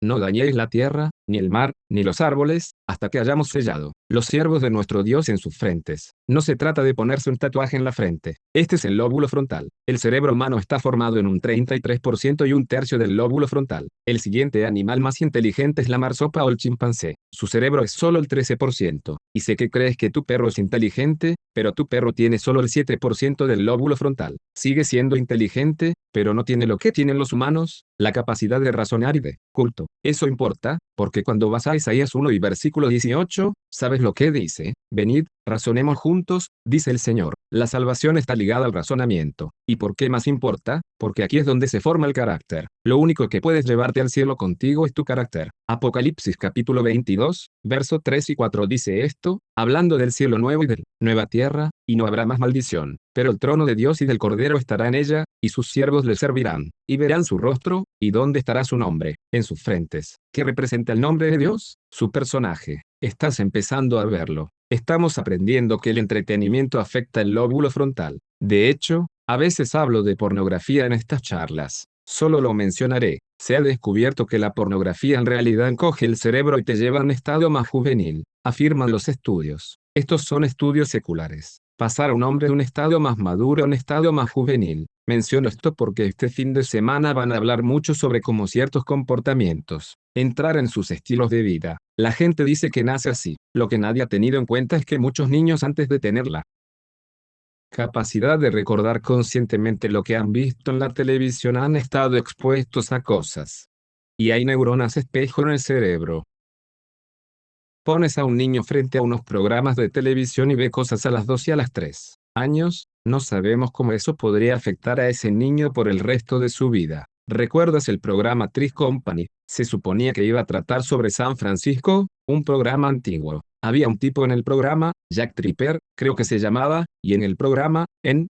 no dañéis la tierra, ni el mar, ni los árboles, hasta que hayamos sellado los siervos de nuestro Dios en sus frentes. No se trata de ponerse un tatuaje en la frente. Este es el lóbulo frontal. El cerebro humano está formado en un 33% y un tercio del lóbulo frontal. El siguiente animal más inteligente es la marsopa o el chimpancé. Su cerebro es solo el 13%. Y sé que crees que tu perro es inteligente, pero tu perro tiene solo el 7% del lóbulo frontal. Sigue siendo inteligente, pero no tiene lo que tienen los humanos, la capacidad de razonar y de culto. Eso importa, porque cuando vas a Isaías 1 y versículo 18, ¿sabes lo que dice? Venid, razonemos juntos, dice el Señor. La salvación está ligada al razonamiento. ¿Y por qué más importa? Porque aquí es donde se forma el carácter. Lo único que puedes llevarte al cielo contigo es tu carácter. Apocalipsis capítulo 22, verso 3 y 4 dice esto, hablando del cielo nuevo y de la nueva tierra, y no habrá más maldición. Pero el trono de Dios y del Cordero estará en ella, y sus siervos le servirán, y verán su rostro, y dónde estará su nombre, en sus frentes. ¿Qué representa el nombre de Dios? Su personaje. Estás empezando a verlo. Estamos aprendiendo que el entretenimiento afecta el lóbulo frontal. De hecho, a veces hablo de pornografía en estas charlas. Solo lo mencionaré. Se ha descubierto que la pornografía en realidad encoge el cerebro y te lleva a un estado más juvenil, afirman los estudios. Estos son estudios seculares. Pasar a un hombre de un estado más maduro a un estado más juvenil. Menciono esto porque este fin de semana van a hablar mucho sobre cómo ciertos comportamientos entrar en sus estilos de vida. La gente dice que nace así. Lo que nadie ha tenido en cuenta es que muchos niños antes de tener la capacidad de recordar conscientemente lo que han visto en la televisión han estado expuestos a cosas. Y hay neuronas espejo en el cerebro. Pones a un niño frente a unos programas de televisión y ve cosas a las 2 y a las 3 años, No sabemos cómo eso podría afectar a ese niño por el resto de su vida. ¿Recuerdas el programa Three's Company? Se suponía que iba a tratar sobre San Francisco, un programa antiguo. Había un tipo en el programa, Jack Tripper, creo que se llamaba, y en el programa,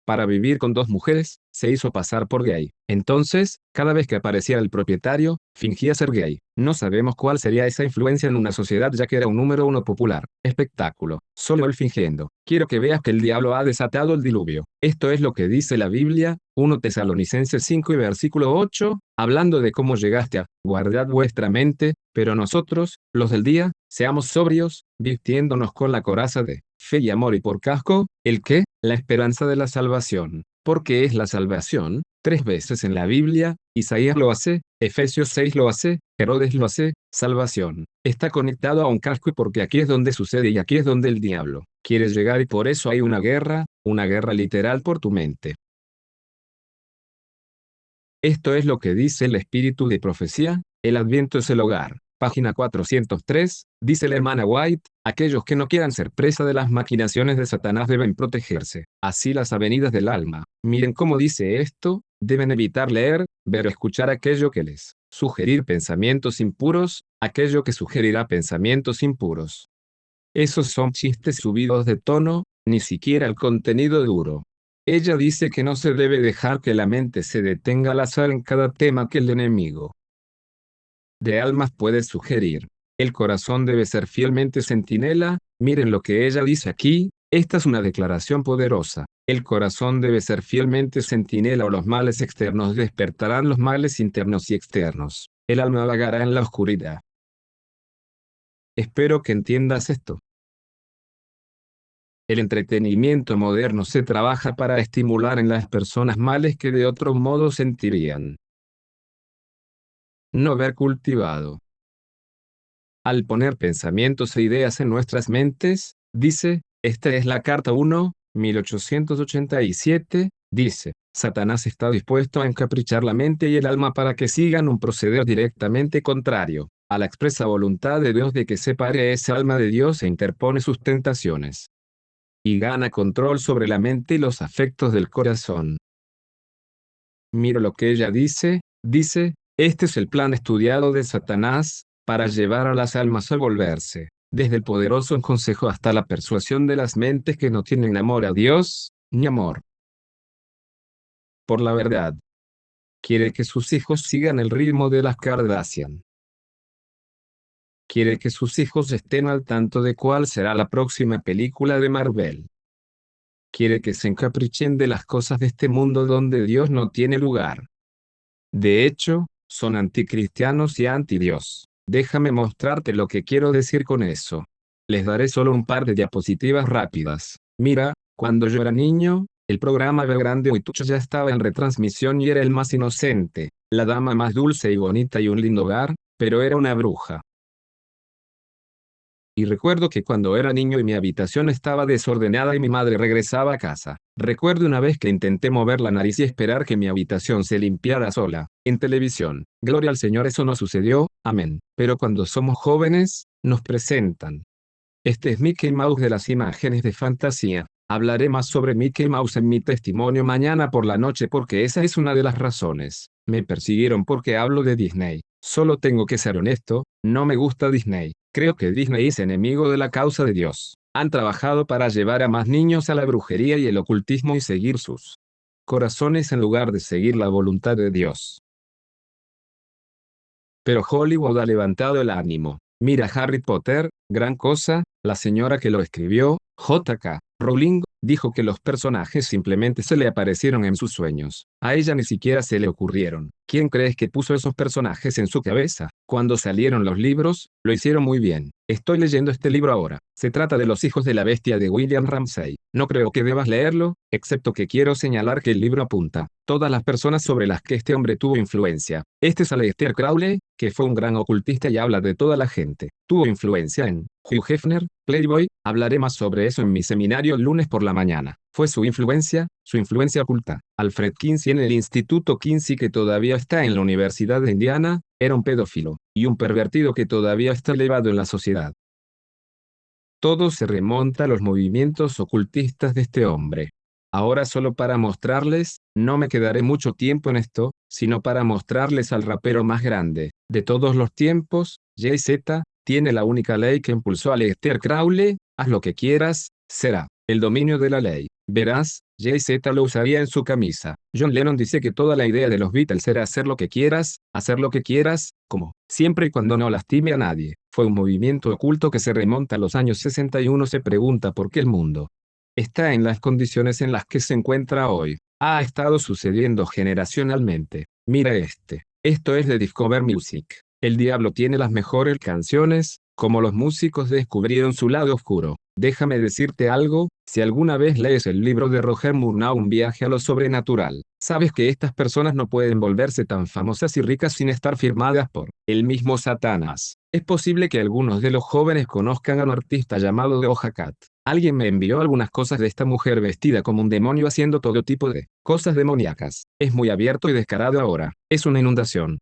para vivir con dos mujeres, se hizo pasar por gay. Entonces, cada vez que aparecía el propietario, fingía ser gay. No sabemos cuál sería esa influencia en una sociedad ya que era un número uno popular. Espectáculo. Solo él fingiendo. Quiero que veas que el diablo ha desatado el diluvio. Esto es lo que dice la Biblia, 1 Tesalonicenses 5 y versículo 8, hablando de cómo llegaste a guardar vuestra mente, pero nosotros, los del día, seamos sobrios, vistiéndonos con la coraza de fe y amor y por casco, ¿el qué? La esperanza de la salvación. ¿Por qué es la salvación? 3 veces en la Biblia, Isaías lo hace, Efesios 6 lo hace, Herodes lo hace, salvación. Está conectado a un casco y porque aquí es donde sucede y aquí es donde el diablo quiere llegar y por eso hay una guerra literal por tu mente. Esto es lo que dice el espíritu de profecía, el Adviento es el hogar. Página 403, dice la hermana White, aquellos que no quieran ser presa de las maquinaciones de Satanás deben protegerse. Así las avenidas del alma. Miren cómo dice esto, deben evitar leer, ver o escuchar aquello que les sugerir pensamientos impuros, aquello que sugerirá pensamientos impuros. Esos son chistes subidos de tono, ni siquiera el contenido duro. Ella dice que no se debe dejar que la mente se detenga al azar en cada tema que el enemigo de almas puede sugerir. El corazón debe ser fielmente centinela, miren lo que ella dice aquí, esta es una declaración poderosa. El corazón debe ser fielmente centinela o los males externos despertarán los males internos y externos. El alma vagará en la oscuridad. Espero que entiendas esto. El entretenimiento moderno se trabaja para estimular en las personas males que de otro modo sentirían no haber cultivado. Al poner pensamientos e ideas en nuestras mentes, dice, esta es la carta 1, 1887, dice, Satanás está dispuesto a encaprichar la mente y el alma para que sigan un proceder directamente contrario a la expresa voluntad de Dios de que separe ese alma de Dios e interpone sus tentaciones. Y gana control sobre la mente y los afectos del corazón. Mira lo que ella dice, este es el plan estudiado de Satanás, para llevar a las almas a volverse, desde el poderoso consejo hasta la persuasión de las mentes que no tienen amor a Dios, ni amor por la verdad. Quiere que sus hijos sigan el ritmo de las Kardashian. Quiere que sus hijos estén al tanto de cuál será la próxima película de Marvel. Quiere que se encaprichen de las cosas de este mundo donde Dios no tiene lugar. De hecho, son anticristianos y anti-Dios. Déjame mostrarte lo que quiero decir con eso. Les daré solo un par de diapositivas rápidas. Mira, cuando yo era niño, el programa Belgrande Huitucho ya estaba en retransmisión y era el más inocente, la dama más dulce y bonita y un lindo hogar, pero era una bruja. Y recuerdo que cuando era niño y mi habitación estaba desordenada y mi madre regresaba a casa. Recuerdo una vez que intenté mover la nariz y esperar que mi habitación se limpiara sola. En televisión. Gloria al Señor, eso no sucedió, amén. Pero cuando somos jóvenes, nos presentan. Este es Mickey Mouse de las imágenes de fantasía. Hablaré más sobre Mickey Mouse en mi testimonio mañana por la noche porque esa es una de las razones. Me persiguieron porque hablo de Disney. Solo tengo que ser honesto, no me gusta Disney. Creo que Disney es enemigo de la causa de Dios. Han trabajado para llevar a más niños a la brujería y el ocultismo y seguir sus corazones en lugar de seguir la voluntad de Dios. Pero Hollywood ha levantado el ánimo. Mira Harry Potter, gran cosa, la señora que lo escribió, J.K. Rowling, dijo que los personajes simplemente se le aparecieron en sus sueños. A ella ni siquiera se le ocurrieron. ¿Quién crees que puso esos personajes en su cabeza? Cuando salieron los libros, lo hicieron muy bien. Estoy leyendo este libro ahora. Se trata de Los hijos de la bestia de William Ramsay. No creo que debas leerlo, excepto que quiero señalar que el libro apunta todas las personas sobre las que este hombre tuvo influencia. Este es Aleister Crowley, que fue un gran ocultista y habla de toda la gente. Tuvo influencia en Hugh Hefner, Playboy, hablaré más sobre eso en mi seminario el lunes por la mañana. Fue su influencia oculta. Alfred Kinsey en el Instituto Kinsey que todavía está en la Universidad de Indiana, era un pedófilo, y un pervertido que todavía está elevado en la sociedad. Todo se remonta a los movimientos ocultistas de este hombre. Ahora solo para mostrarles, no me quedaré mucho tiempo en esto, sino para mostrarles al rapero más grande de todos los tiempos. Jay-Z tiene la única ley que impulsó a Aleister Crowley: haz lo que quieras, será el dominio de la ley. Verás, Jay-Z lo usaría en su camisa. John Lennon dice que toda la idea de los Beatles era hacer lo que quieras, como, siempre y cuando no lastime a nadie. Fue un movimiento oculto que se remonta a los años 60 y uno se pregunta por qué el mundo está en las condiciones en las que se encuentra hoy. Ha estado sucediendo generacionalmente. Mira este. Esto es de Discover Music. El diablo tiene las mejores canciones, como los músicos descubrieron su lado oscuro. Déjame decirte algo, si alguna vez lees el libro de Roger Murnau, Un viaje a lo sobrenatural, sabes que estas personas no pueden volverse tan famosas y ricas sin estar firmadas por el mismo Satanás. Es posible que algunos de los jóvenes conozcan a un artista llamado Doja Cat. Alguien me envió algunas cosas de esta mujer vestida como un demonio haciendo todo tipo de cosas demoníacas. Es muy abierto y descarado ahora. Es una inundación.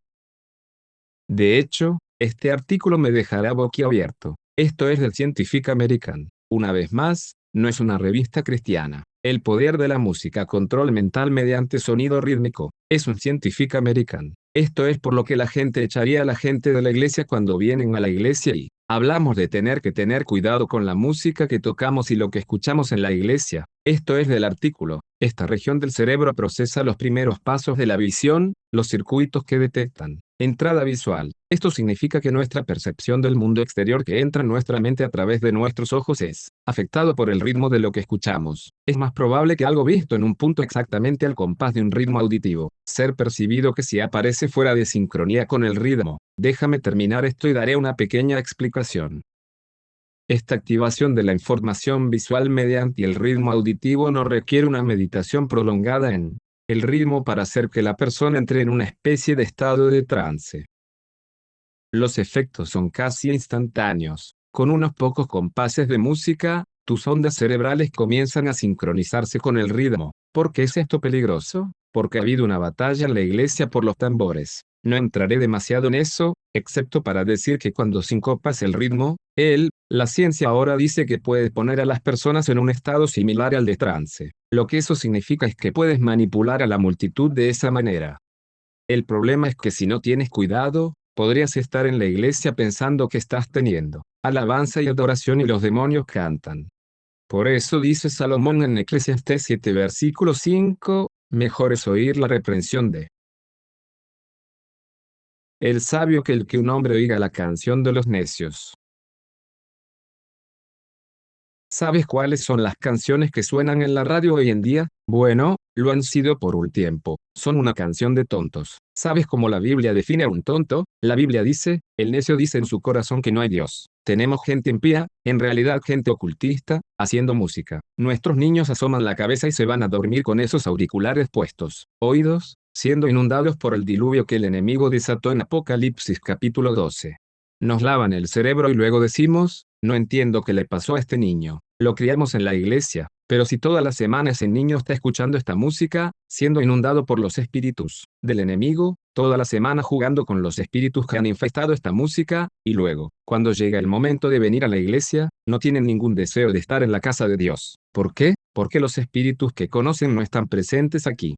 De hecho, este artículo me dejará boquiabierto. Esto es del Scientific American. Una vez más, no es una revista cristiana. El poder de la música, control mental mediante sonido rítmico. Es un Scientific American. Esto es por lo que la gente echaría a la gente de la iglesia cuando vienen a la iglesia y hablamos de tener que tener cuidado con la música que tocamos y lo que escuchamos en la iglesia. Esto es del artículo. Esta región del cerebro procesa los primeros pasos de la visión, los circuitos que detectan entrada visual. Esto significa que nuestra percepción del mundo exterior que entra en nuestra mente a través de nuestros ojos es afectado por el ritmo de lo que escuchamos. Es más probable que algo visto en un punto exactamente al compás de un ritmo auditivo ser percibido que si aparece fuera de sincronía con el ritmo. Déjame terminar esto y daré una pequeña explicación. Esta activación de la información visual mediante el ritmo auditivo no requiere una meditación prolongada en el ritmo para hacer que la persona entre en una especie de estado de trance. Los efectos son casi instantáneos. Con unos pocos compases de música, tus ondas cerebrales comienzan a sincronizarse con el ritmo. ¿Por qué es esto peligroso? Porque ha habido una batalla en la iglesia por los tambores. No entraré demasiado en eso, excepto para decir que cuando sincopas el ritmo, la ciencia ahora dice que puedes poner a las personas en un estado similar al de trance. Lo que eso significa es que puedes manipular a la multitud de esa manera. El problema es que si no tienes cuidado, podrías estar en la iglesia pensando que estás teniendo alabanza y adoración y los demonios cantan. Por eso dice Salomón en Eclesiastés 7 versículo 5, mejor es oír la reprensión de el sabio que el que un hombre oiga la canción de los necios. ¿Sabes cuáles son las canciones que suenan en la radio hoy en día? Bueno, lo han sido por un tiempo. Son una canción de tontos. ¿Sabes cómo la Biblia define a un tonto? La Biblia dice, el necio dice en su corazón que no hay Dios. Tenemos gente impía, en realidad gente ocultista, haciendo música. Nuestros niños asoman la cabeza y se van a dormir con esos auriculares puestos. Oídos, siendo inundados por el diluvio que el enemigo desató en Apocalipsis capítulo 12. Nos lavan el cerebro y luego decimos, no entiendo qué le pasó a este niño. Lo criamos en la iglesia, pero si toda la semana ese niño está escuchando esta música, siendo inundado por los espíritus del enemigo, toda la semana jugando con los espíritus que han infestado esta música, y luego, cuando llega el momento de venir a la iglesia, no tienen ningún deseo de estar en la casa de Dios. ¿Por qué? Porque los espíritus que conocen no están presentes aquí.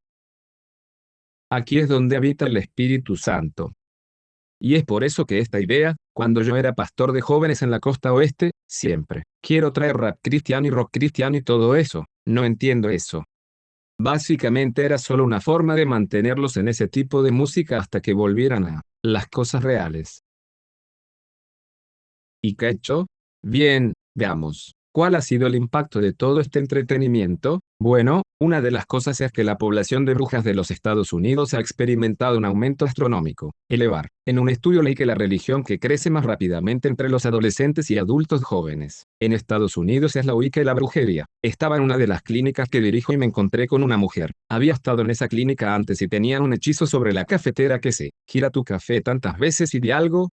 Aquí es donde habita el Espíritu Santo. Y es por eso que esta idea, cuando yo era pastor de jóvenes en la costa oeste, siempre, quiero traer rap cristiano y rock cristiano y todo eso, no entiendo eso. Básicamente era solo una forma de mantenerlos en ese tipo de música hasta que volvieran a las cosas reales. ¿Y qué he hecho? Bien, veamos. ¿Cuál ha sido el impacto de todo este entretenimiento? Bueno, una de las cosas es que la población de brujas de los Estados Unidos ha experimentado un aumento astronómico. Elevar. En un estudio leí que la religión que crece más rápidamente entre los adolescentes y adultos jóvenes en Estados Unidos es la Wicca y la brujería. Estaba en una de las clínicas que dirijo y me encontré con una mujer. Había estado en esa clínica antes y tenían un hechizo sobre la cafetera que se gira tu café tantas veces y di algo,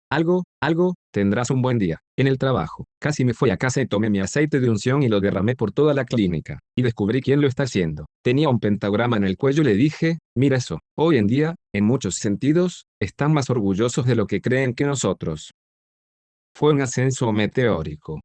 tendrás un buen día. En el trabajo, casi me fui a casa y tomé mi aceite de unción y lo derramé por toda la clínica. Y descubrí quién lo está haciendo. Tenía un pentagrama en el cuello y le dije, mira eso. Hoy en día, en muchos sentidos, están más orgullosos de lo que creen que nosotros. Fue un ascenso meteórico.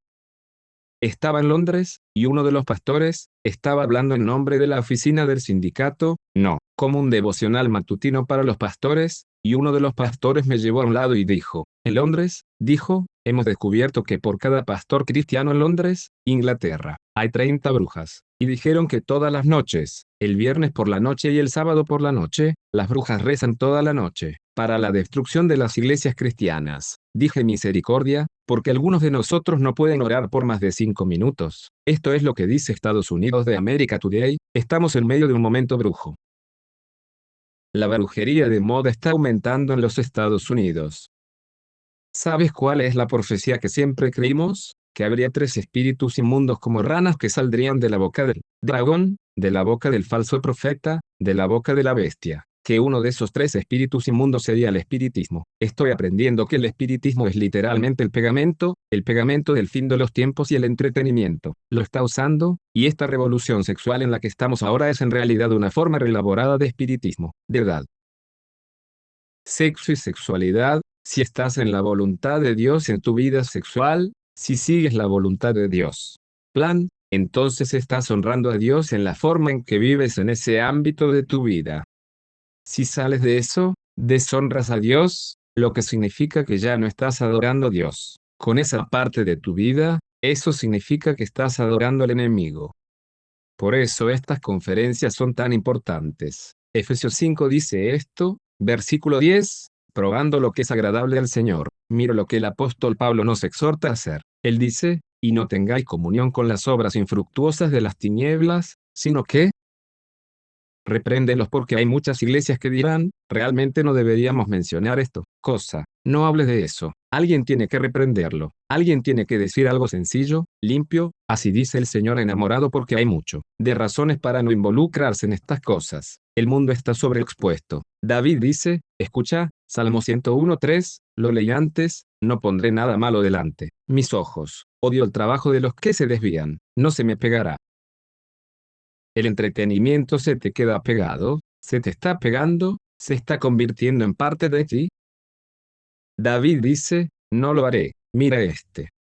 estaba en Londres, y uno de los pastores estaba hablando en nombre de la oficina del sindicato, no, como un devocional matutino para los pastores, y uno de los pastores me llevó a un lado y dijo, en Londres, dijo, hemos descubierto que por cada pastor cristiano en Londres, Inglaterra, hay 30 brujas. Y dijeron que todas las noches, el viernes por la noche y el sábado por la noche, las brujas rezan toda la noche, para la destrucción de las iglesias cristianas. Dije misericordia, porque algunos de nosotros no pueden orar por más de 5 minutos. Esto es lo que dice Estados Unidos de America Today, estamos en medio de un momento brujo. La brujería de moda está aumentando en los Estados Unidos. ¿Sabes cuál es la profecía que siempre creímos? Que habría 3 espíritus inmundos como ranas que saldrían de la boca del dragón, de la boca del falso profeta, de la boca de la bestia. Que uno de esos 3 espíritus inmundos sería el espiritismo. Estoy aprendiendo que el espiritismo es literalmente el pegamento del fin de los tiempos y el entretenimiento. Lo está usando, y esta revolución sexual en la que estamos ahora es en realidad una forma reelaborada de espiritismo. De verdad. Sexo y sexualidad. Si estás en la voluntad de Dios en tu vida sexual, si sigues la voluntad de Dios, entonces estás honrando a Dios en la forma en que vives en ese ámbito de tu vida. Si sales de eso, deshonras a Dios, lo que significa que ya no estás adorando a Dios. Con esa parte de tu vida, eso significa que estás adorando al enemigo. Por eso estas conferencias son tan importantes. Efesios 5 dice esto, versículo 10, probando lo que es agradable al Señor. Mira lo que el apóstol Pablo nos exhorta a hacer. Él dice, y no tengáis comunión con las obras infructuosas de las tinieblas, sino que repréndelos porque hay muchas iglesias que dirán, realmente no deberíamos mencionar esto, no hables de eso. Alguien tiene que reprenderlo. Alguien tiene que decir algo sencillo, limpio, así dice el Señor enamorado porque hay mucho de razones para no involucrarse en estas cosas. El mundo está sobreexpuesto. David dice, escucha, Salmo 101:3, lo leí antes, no pondré nada malo delante. Mis ojos, odio el trabajo de los que se desvían, no se me pegará. El entretenimiento se te queda pegado, se te está pegando, se está convirtiendo en parte de ti. David dice, no lo haré, mira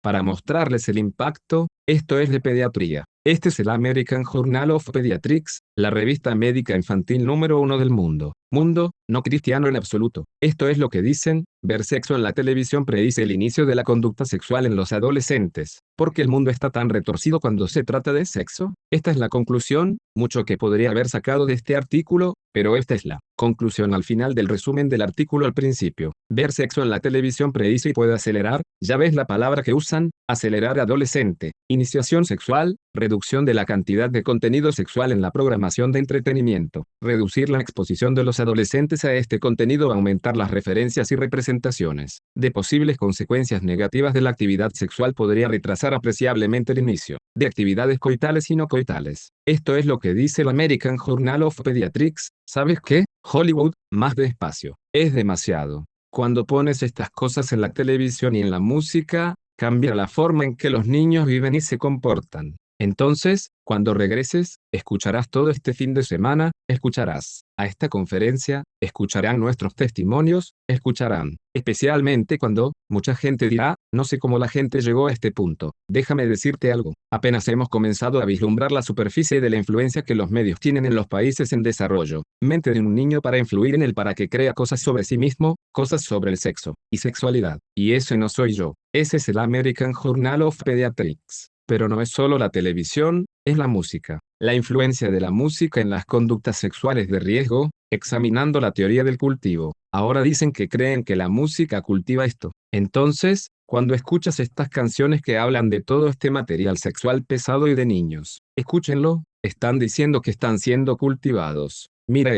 para mostrarles el impacto, esto es de pediatría. Este es el American Journal of Pediatrics, la revista médica infantil número 1 del mundo. Mundo, no cristiano en absoluto. Esto es lo que dicen, ver sexo en la televisión predice el inicio de la conducta sexual en los adolescentes. ¿Por qué el mundo está tan retorcido cuando se trata de sexo? Esta es la conclusión, mucho que podría haber sacado de este artículo, pero esta es la conclusión al final del resumen del artículo al principio. Ver sexo en la televisión predice y puede acelerar, ya ves la palabra que usan, acelerar adolescente, iniciación sexual, reducción de la cantidad de contenido sexual en la programación de entretenimiento, reducir la exposición de los adolescentes a este contenido va a aumentar las referencias y representaciones de posibles consecuencias negativas de la actividad sexual podría retrasar apreciablemente el inicio de actividades coitales y no coitales. Esto es lo que dice el American Journal of Pediatrics. ¿Sabes qué? Hollywood, más despacio. Es demasiado. Cuando pones estas cosas en la televisión y en la música, cambia la forma en que los niños viven y se comportan. Entonces, cuando regreses, escucharás todo este fin de semana, escucharás a esta conferencia, escucharán nuestros testimonios, escucharán, especialmente cuando, mucha gente dirá, no sé cómo la gente llegó a este punto. Déjame decirte algo, apenas hemos comenzado a vislumbrar la superficie de la influencia que los medios tienen en los países en desarrollo. Mente de un niño para influir en él para que crea cosas sobre sí mismo, cosas sobre el sexo y sexualidad. Y ese no soy yo, ese es el American Journal of Pediatrics. Pero no es solo la televisión, es la música. La influencia de la música en las conductas sexuales de riesgo, examinando la teoría del cultivo. Ahora dicen que creen que la música cultiva esto. Entonces, cuando escuchas estas canciones que hablan de todo este material sexual pesado y de niños, escúchenlo, están diciendo que están siendo cultivados. Mira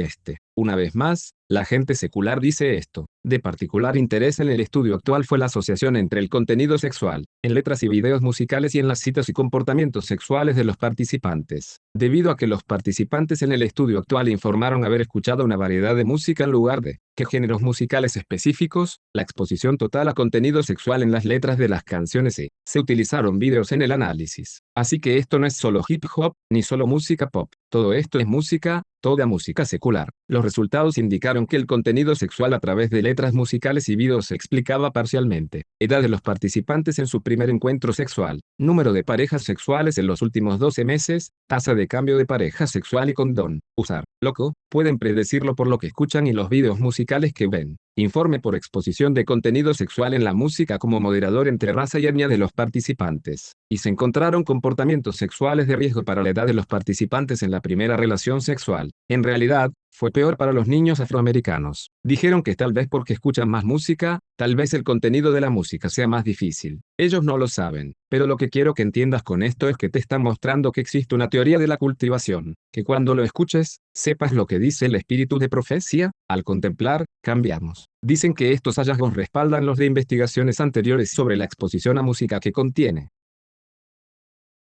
una vez más, la gente secular dice esto. De particular interés en el estudio actual fue la asociación entre el contenido sexual, en letras y videos musicales y en las citas y comportamientos sexuales de los participantes. Debido a que los participantes en el estudio actual informaron haber escuchado una variedad de música en lugar de qué géneros musicales específicos, la exposición total a contenido sexual en las letras de las canciones y se utilizaron videos en el análisis. Así que esto no es solo hip hop, ni solo música pop. Todo esto es música, toda música secular. Los resultados indicaron que el contenido sexual a través de letras musicales y videos se explicaba parcialmente. Edad de los participantes en su primer encuentro sexual. Número de parejas sexuales en los últimos 12 meses. Tasa de cambio de pareja sexual y condón. Usar. Loco, pueden predecirlo por lo que escuchan y los videos musicales que ven. Informe por exposición de contenido sexual en la música como moderador entre raza y etnia de los participantes. Y se encontraron comportamientos sexuales de riesgo para la edad de los participantes en la primera relación sexual. En realidad, fue peor para los niños afroamericanos. Dijeron que tal vez porque escuchan más música, tal vez el contenido de la música sea más difícil. Ellos no lo saben, pero lo que quiero que entiendas con esto es que te están mostrando que existe una teoría de la cultivación, que cuando lo escuches, sepas lo que dice el espíritu de profecía. Al contemplar, cambiamos. Dicen que estos hallazgos respaldan los de investigaciones anteriores sobre la exposición a música que contiene.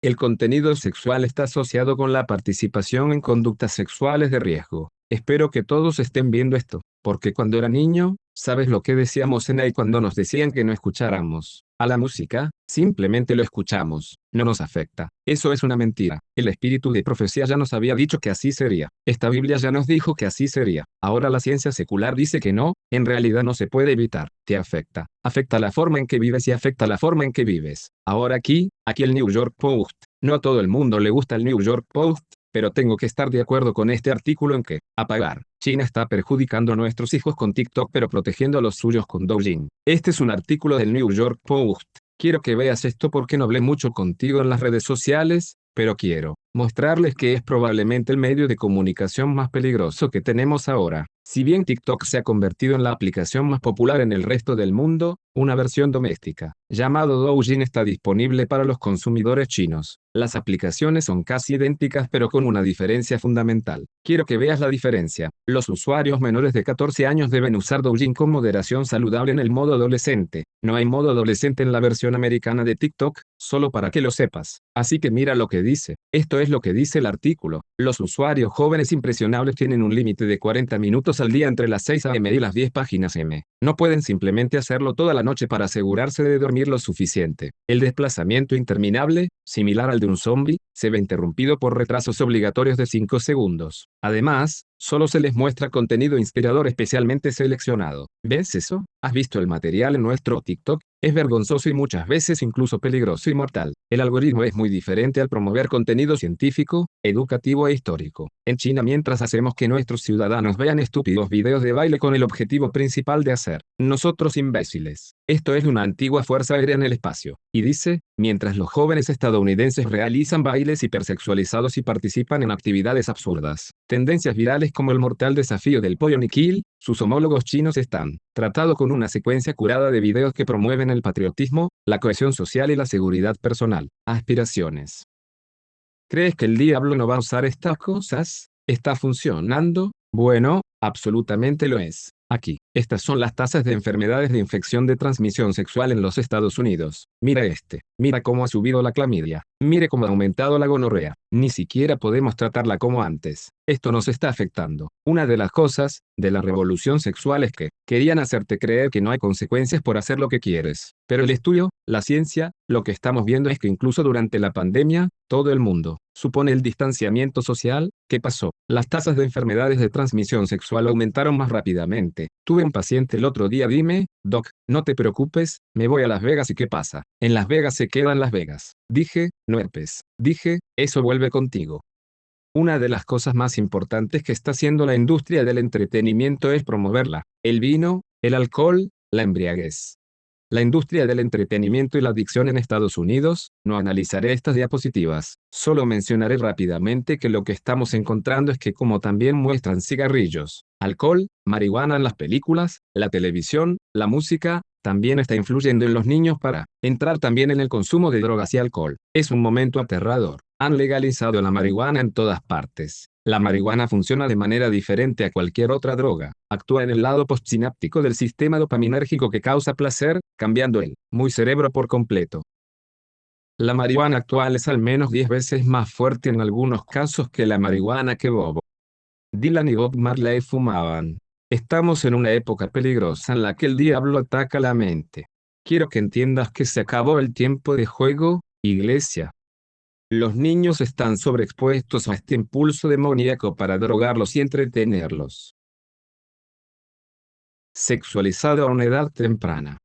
El contenido sexual está asociado con la participación en conductas sexuales de riesgo. Espero que todos estén viendo esto, porque cuando era niño, ¿sabes lo que decíamos en ahí cuando nos decían que no escucháramos a la música? Simplemente lo escuchamos, no nos afecta. Eso es una mentira. El espíritu de profecía ya nos había dicho que así sería. Esta Biblia ya nos dijo que así sería. Ahora la ciencia secular dice que no, en realidad no se puede evitar. Te afecta. Afecta la forma en que vives y afecta la forma en que vives. Ahora aquí el New York Post. No a todo el mundo le gusta el New York Post, pero tengo que estar de acuerdo con este artículo en que, apagar, China está perjudicando a nuestros hijos con TikTok pero protegiendo a los suyos con Douyin. Este es un artículo del New York Post. Quiero que veas esto porque no hablé mucho contigo en las redes sociales, pero quiero mostrarles que es probablemente el medio de comunicación más peligroso que tenemos ahora. Si bien TikTok se ha convertido en la aplicación más popular en el resto del mundo, una versión doméstica, llamado Douyin, está disponible para los consumidores chinos. Las aplicaciones son casi idénticas pero con una diferencia fundamental. Quiero que veas la diferencia. Los usuarios menores de 14 años deben usar Douyin con moderación saludable en el modo adolescente. No hay modo adolescente en la versión americana de TikTok, solo para que lo sepas. Así que mira lo que dice. Esto es lo que dice el artículo. Los usuarios jóvenes impresionables tienen un límite de 40 minutos al día entre las 6 a.m. y las 10 páginas m. No pueden simplemente hacerlo toda la noche para asegurarse de dormir lo suficiente. El desplazamiento interminable, similar al de un zombie, se ve interrumpido por retrasos obligatorios de 5 segundos. Además, solo se les muestra contenido inspirador especialmente seleccionado. ¿Ves eso? ¿Has visto el material en nuestro TikTok? Es vergonzoso y muchas veces incluso peligroso y mortal. El algoritmo es muy diferente al promover contenido científico, educativo e histórico. En China, mientras hacemos que nuestros ciudadanos vean estúpidos videos de baile con el objetivo principal de hacer nosotros imbéciles. Esto es una antigua fuerza aérea en el espacio. Y dice, mientras los jóvenes estadounidenses realizan bailes hipersexualizados y participan en actividades absurdas, tendencias virales como el mortal desafío del pollo Nikil, sus homólogos chinos están tratado con una secuencia curada de videos que promueven el patriotismo, la cohesión social y la seguridad personal. Aspiraciones. ¿Crees que el diablo no va a usar estas cosas? ¿Está funcionando? Bueno, absolutamente lo es. Aquí, estas son las tasas de enfermedades de infección de transmisión sexual en los Estados Unidos. Mira este. Mira cómo ha subido la clamidia. Mire cómo ha aumentado la gonorrea. Ni siquiera podemos tratarla como antes. Esto nos está afectando. Una de las cosas de la revolución sexual es que querían hacerte creer que no hay consecuencias por hacer lo que quieres. Pero el estudio, la ciencia, lo que estamos viendo es que incluso durante la pandemia, todo el mundo supone el distanciamiento social. ¿Qué pasó? Las tasas de enfermedades de transmisión sexual aumentaron más rápidamente. Tuve un paciente el otro día, dime, doc, no te preocupes, me voy a Las Vegas y ¿qué pasa? En Las Vegas se queda en Las Vegas. Dije, no herpes. Dije, eso vuelve contigo. Una de las cosas más importantes que está haciendo la industria del entretenimiento es promoverla. El vino, el alcohol, la embriaguez. La industria del entretenimiento y la adicción en Estados Unidos. No analizaré estas diapositivas, solo mencionaré rápidamente que lo que estamos encontrando es que como también muestran cigarrillos, alcohol, marihuana en las películas, la televisión, la música, también está influyendo en los niños para entrar también en el consumo de drogas y alcohol. Es un momento aterrador. Han legalizado la marihuana en todas partes. La marihuana funciona de manera diferente a cualquier otra droga. Actúa en el lado postsináptico del sistema dopaminérgico que causa placer, cambiando el muy cerebro por completo. La marihuana actual es al menos 10 veces más fuerte en algunos casos que la marihuana que Bob Dylan y Bob Marley fumaban. Estamos en una época peligrosa en la que el diablo ataca la mente. Quiero que entiendas que se acabó el tiempo de juego, iglesia. Los niños están sobreexpuestos a este impulso demoníaco para drogarlos y entretenerlos. sexualizado a una edad temprana.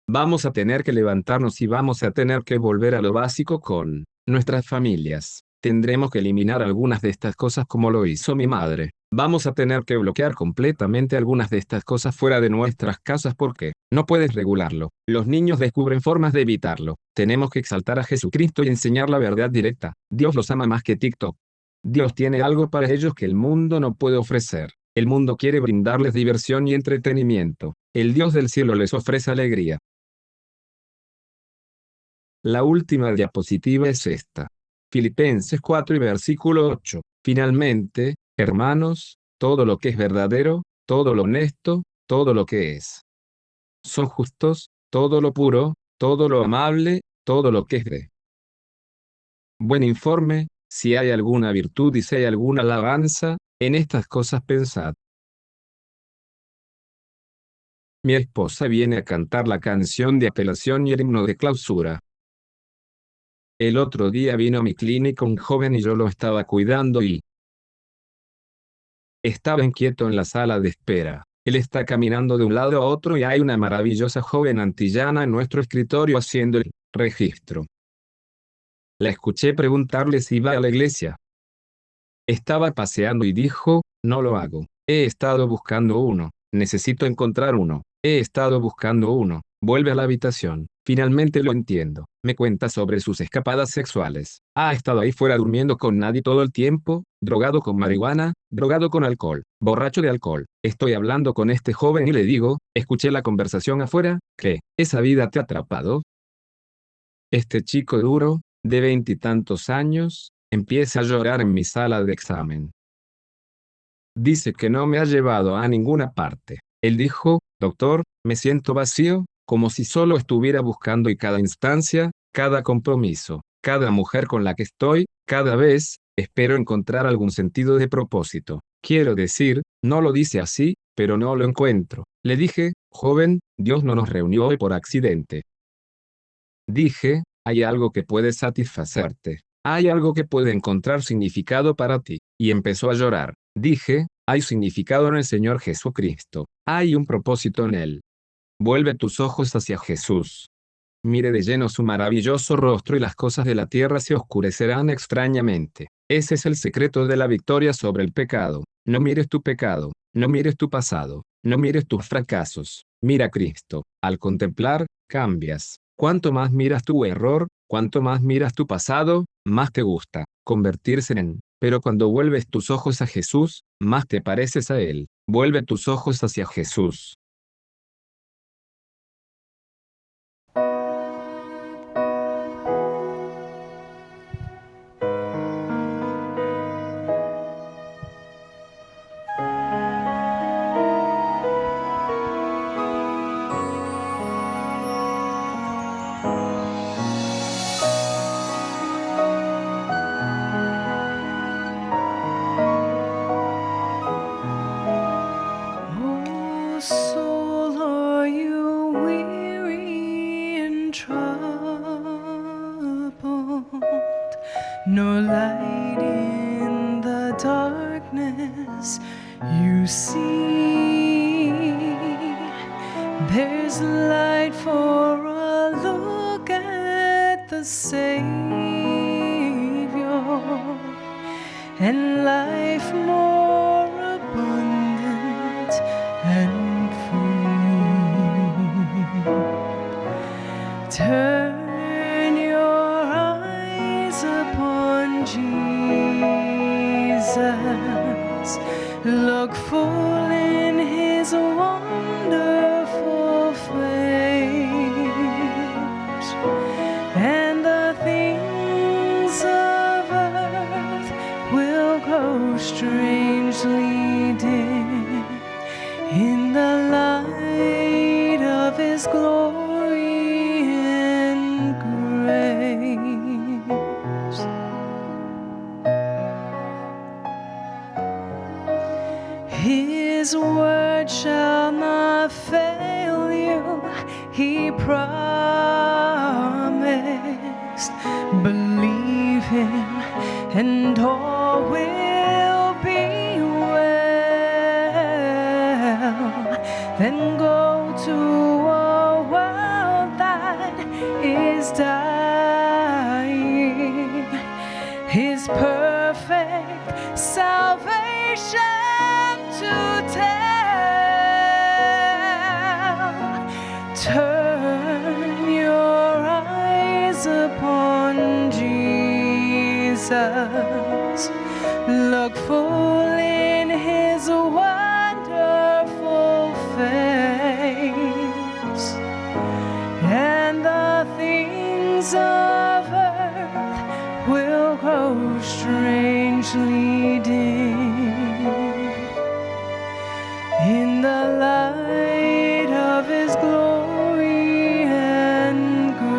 Vamos a tener que levantarnos y vamos a tener que volver a lo básico con nuestras familias. Tendremos que eliminar algunas de estas cosas como lo hizo mi madre. Vamos a tener que bloquear completamente algunas de estas cosas fuera de nuestras casas porque no puedes regularlo. Los niños descubren formas de evitarlo. Tenemos que exaltar a Jesucristo y enseñar la verdad directa. Dios los ama más que TikTok. Dios tiene algo para ellos que el mundo no puede ofrecer. El mundo quiere brindarles diversión y entretenimiento. El Dios del cielo les ofrece alegría. La última diapositiva es esta. Filipenses 4 y versículo 8. Finalmente, hermanos, todo lo que es verdadero, todo lo honesto, todo lo que es son justos, todo lo puro, todo lo amable, todo lo que es de buen informe, si hay alguna virtud y si hay alguna alabanza, en estas cosas pensad. Mi esposa viene a cantar la canción de apelación y el himno de clausura. El otro día vino a mi clínica un joven y yo lo estaba cuidando y estaba inquieto en la sala de espera. Él está caminando de un lado a otro y hay una maravillosa joven antillana en nuestro escritorio haciendo el registro. La escuché preguntarle si iba a la iglesia. Estaba paseando y dijo, no lo hago. He estado buscando uno. Necesito encontrar uno. He estado buscando uno. Vuelve a la habitación. Finalmente lo entiendo. Me cuenta sobre sus escapadas sexuales. Ha estado ahí fuera durmiendo con nadie todo el tiempo, drogado con marihuana, drogado con alcohol, borracho de alcohol. Estoy hablando con este joven y le digo, escuché la conversación afuera, ¿qué? ¿Esa vida te ha atrapado? Este chico duro, de 20 y tantos años, empieza a llorar en mi sala de examen. Dice que no me ha llevado a ninguna parte. Él dijo, doctor, me siento vacío, como si solo estuviera buscando y cada instancia, cada compromiso, cada mujer con la que estoy, cada vez, espero encontrar algún sentido de propósito. Quiero decir, no lo dice así, pero no lo encuentro. Le dije, joven, Dios no nos reunió hoy por accidente. Dije, hay algo que puede satisfacerte. Hay algo que puede encontrar significado para ti. Y empezó a llorar. Dije, hay significado en el Señor Jesucristo. Hay un propósito en Él. Vuelve tus ojos hacia Jesús. Mire de lleno su maravilloso rostro y las cosas de la tierra se oscurecerán extrañamente. Ese es el secreto de la victoria sobre el pecado. No mires tu pecado, no mires tu pasado, no mires tus fracasos. Mira a Cristo. Al contemplar, cambias. Cuanto más miras tu error, cuanto más miras tu pasado, más te gusta convertirse en. Pero cuando vuelves tus ojos a Jesús, más te pareces a Él. Vuelve tus ojos hacia Jesús. Oh, soul, are you weary and troubled? No light in the darkness you see. There's light for a look at the Savior and life more abundant and free. Turn your eyes upon Jesus. Look full in His wonderful face, and the things of earth will grow strangely dim in the light of His glory and grace. His word shall not fail you, He promised. Believe Him and all will be well. Then Jesus. Look full in his wonderful face, and the things of earth will grow strangely dim in the light of his glory and grace.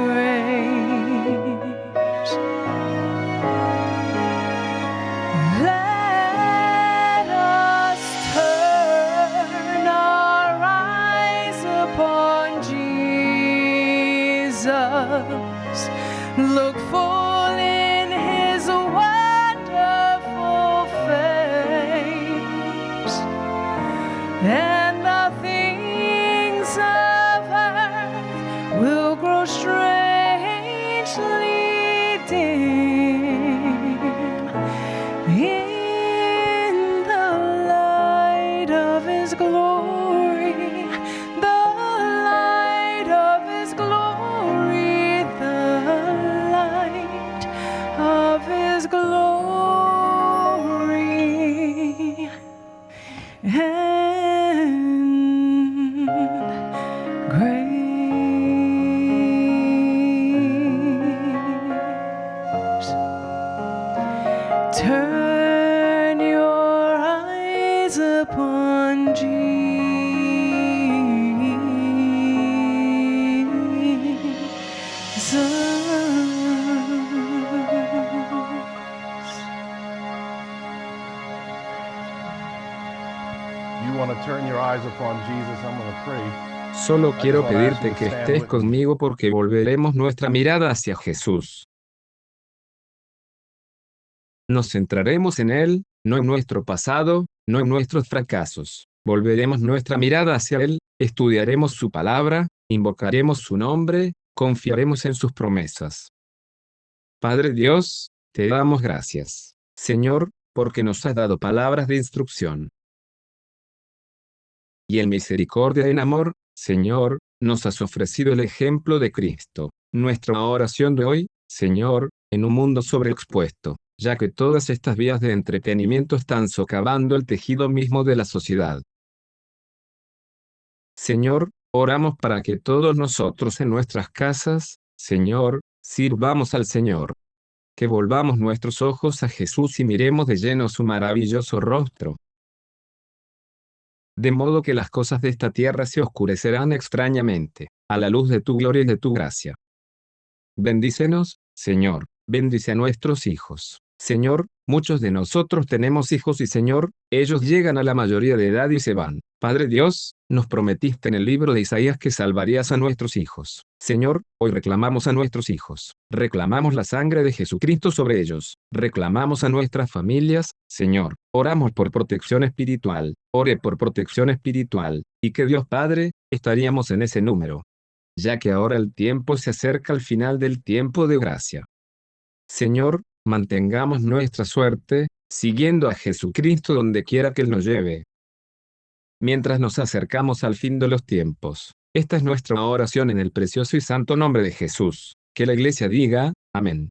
Let us turn our eyes upon Jesus. Look full in his wonderful face, and the things of earth will grow strangely dim in the light of his glory, the light of his glory, the light of his glory and grace. Turn your eyes upon Jesus. You want to turn your eyes upon Jesus? I'm going to pray. Solo quiero wanna ask pedirte you to que stand estés with me. conmigo porque volveremos nuestra mirada hacia Jesús. Nos centraremos en Él, no en nuestro pasado, no en nuestros fracasos. Volveremos nuestra mirada hacia Él, estudiaremos su palabra, invocaremos su nombre, confiaremos en sus promesas. Padre Dios, te damos gracias, Señor, porque nos has dado palabras de instrucción. Y en misericordia y en amor, Señor, nos has ofrecido el ejemplo de Cristo. Nuestra oración de hoy, Señor, en un mundo sobreexpuesto, ya que todas estas vías de entretenimiento están socavando el tejido mismo de la sociedad. Señor, oramos para que todos nosotros en nuestras casas, Señor, sirvamos al Señor. Que volvamos nuestros ojos a Jesús y miremos de lleno su maravilloso rostro. De modo que las cosas de esta tierra se oscurecerán extrañamente, a la luz de tu gloria y de tu gracia. Bendícenos, Señor, bendice a nuestros hijos. Señor, muchos de nosotros tenemos hijos y Señor, ellos llegan a la mayoría de edad y se van. Padre Dios, nos prometiste en el libro de Isaías que salvarías a nuestros hijos. Señor, hoy reclamamos a nuestros hijos. Reclamamos la sangre de Jesucristo sobre ellos. Reclamamos a nuestras familias, Señor. Oramos por protección espiritual. Ore por protección espiritual. Y que Dios Padre, estaríamos en ese número. Ya que ahora el tiempo se acerca al final del tiempo de gracia. Señor, mantengamos nuestra suerte, siguiendo a Jesucristo donde quiera que Él nos lleve. Mientras nos acercamos al fin de los tiempos. Esta es nuestra oración en el precioso y santo nombre de Jesús. Que la iglesia diga, amén.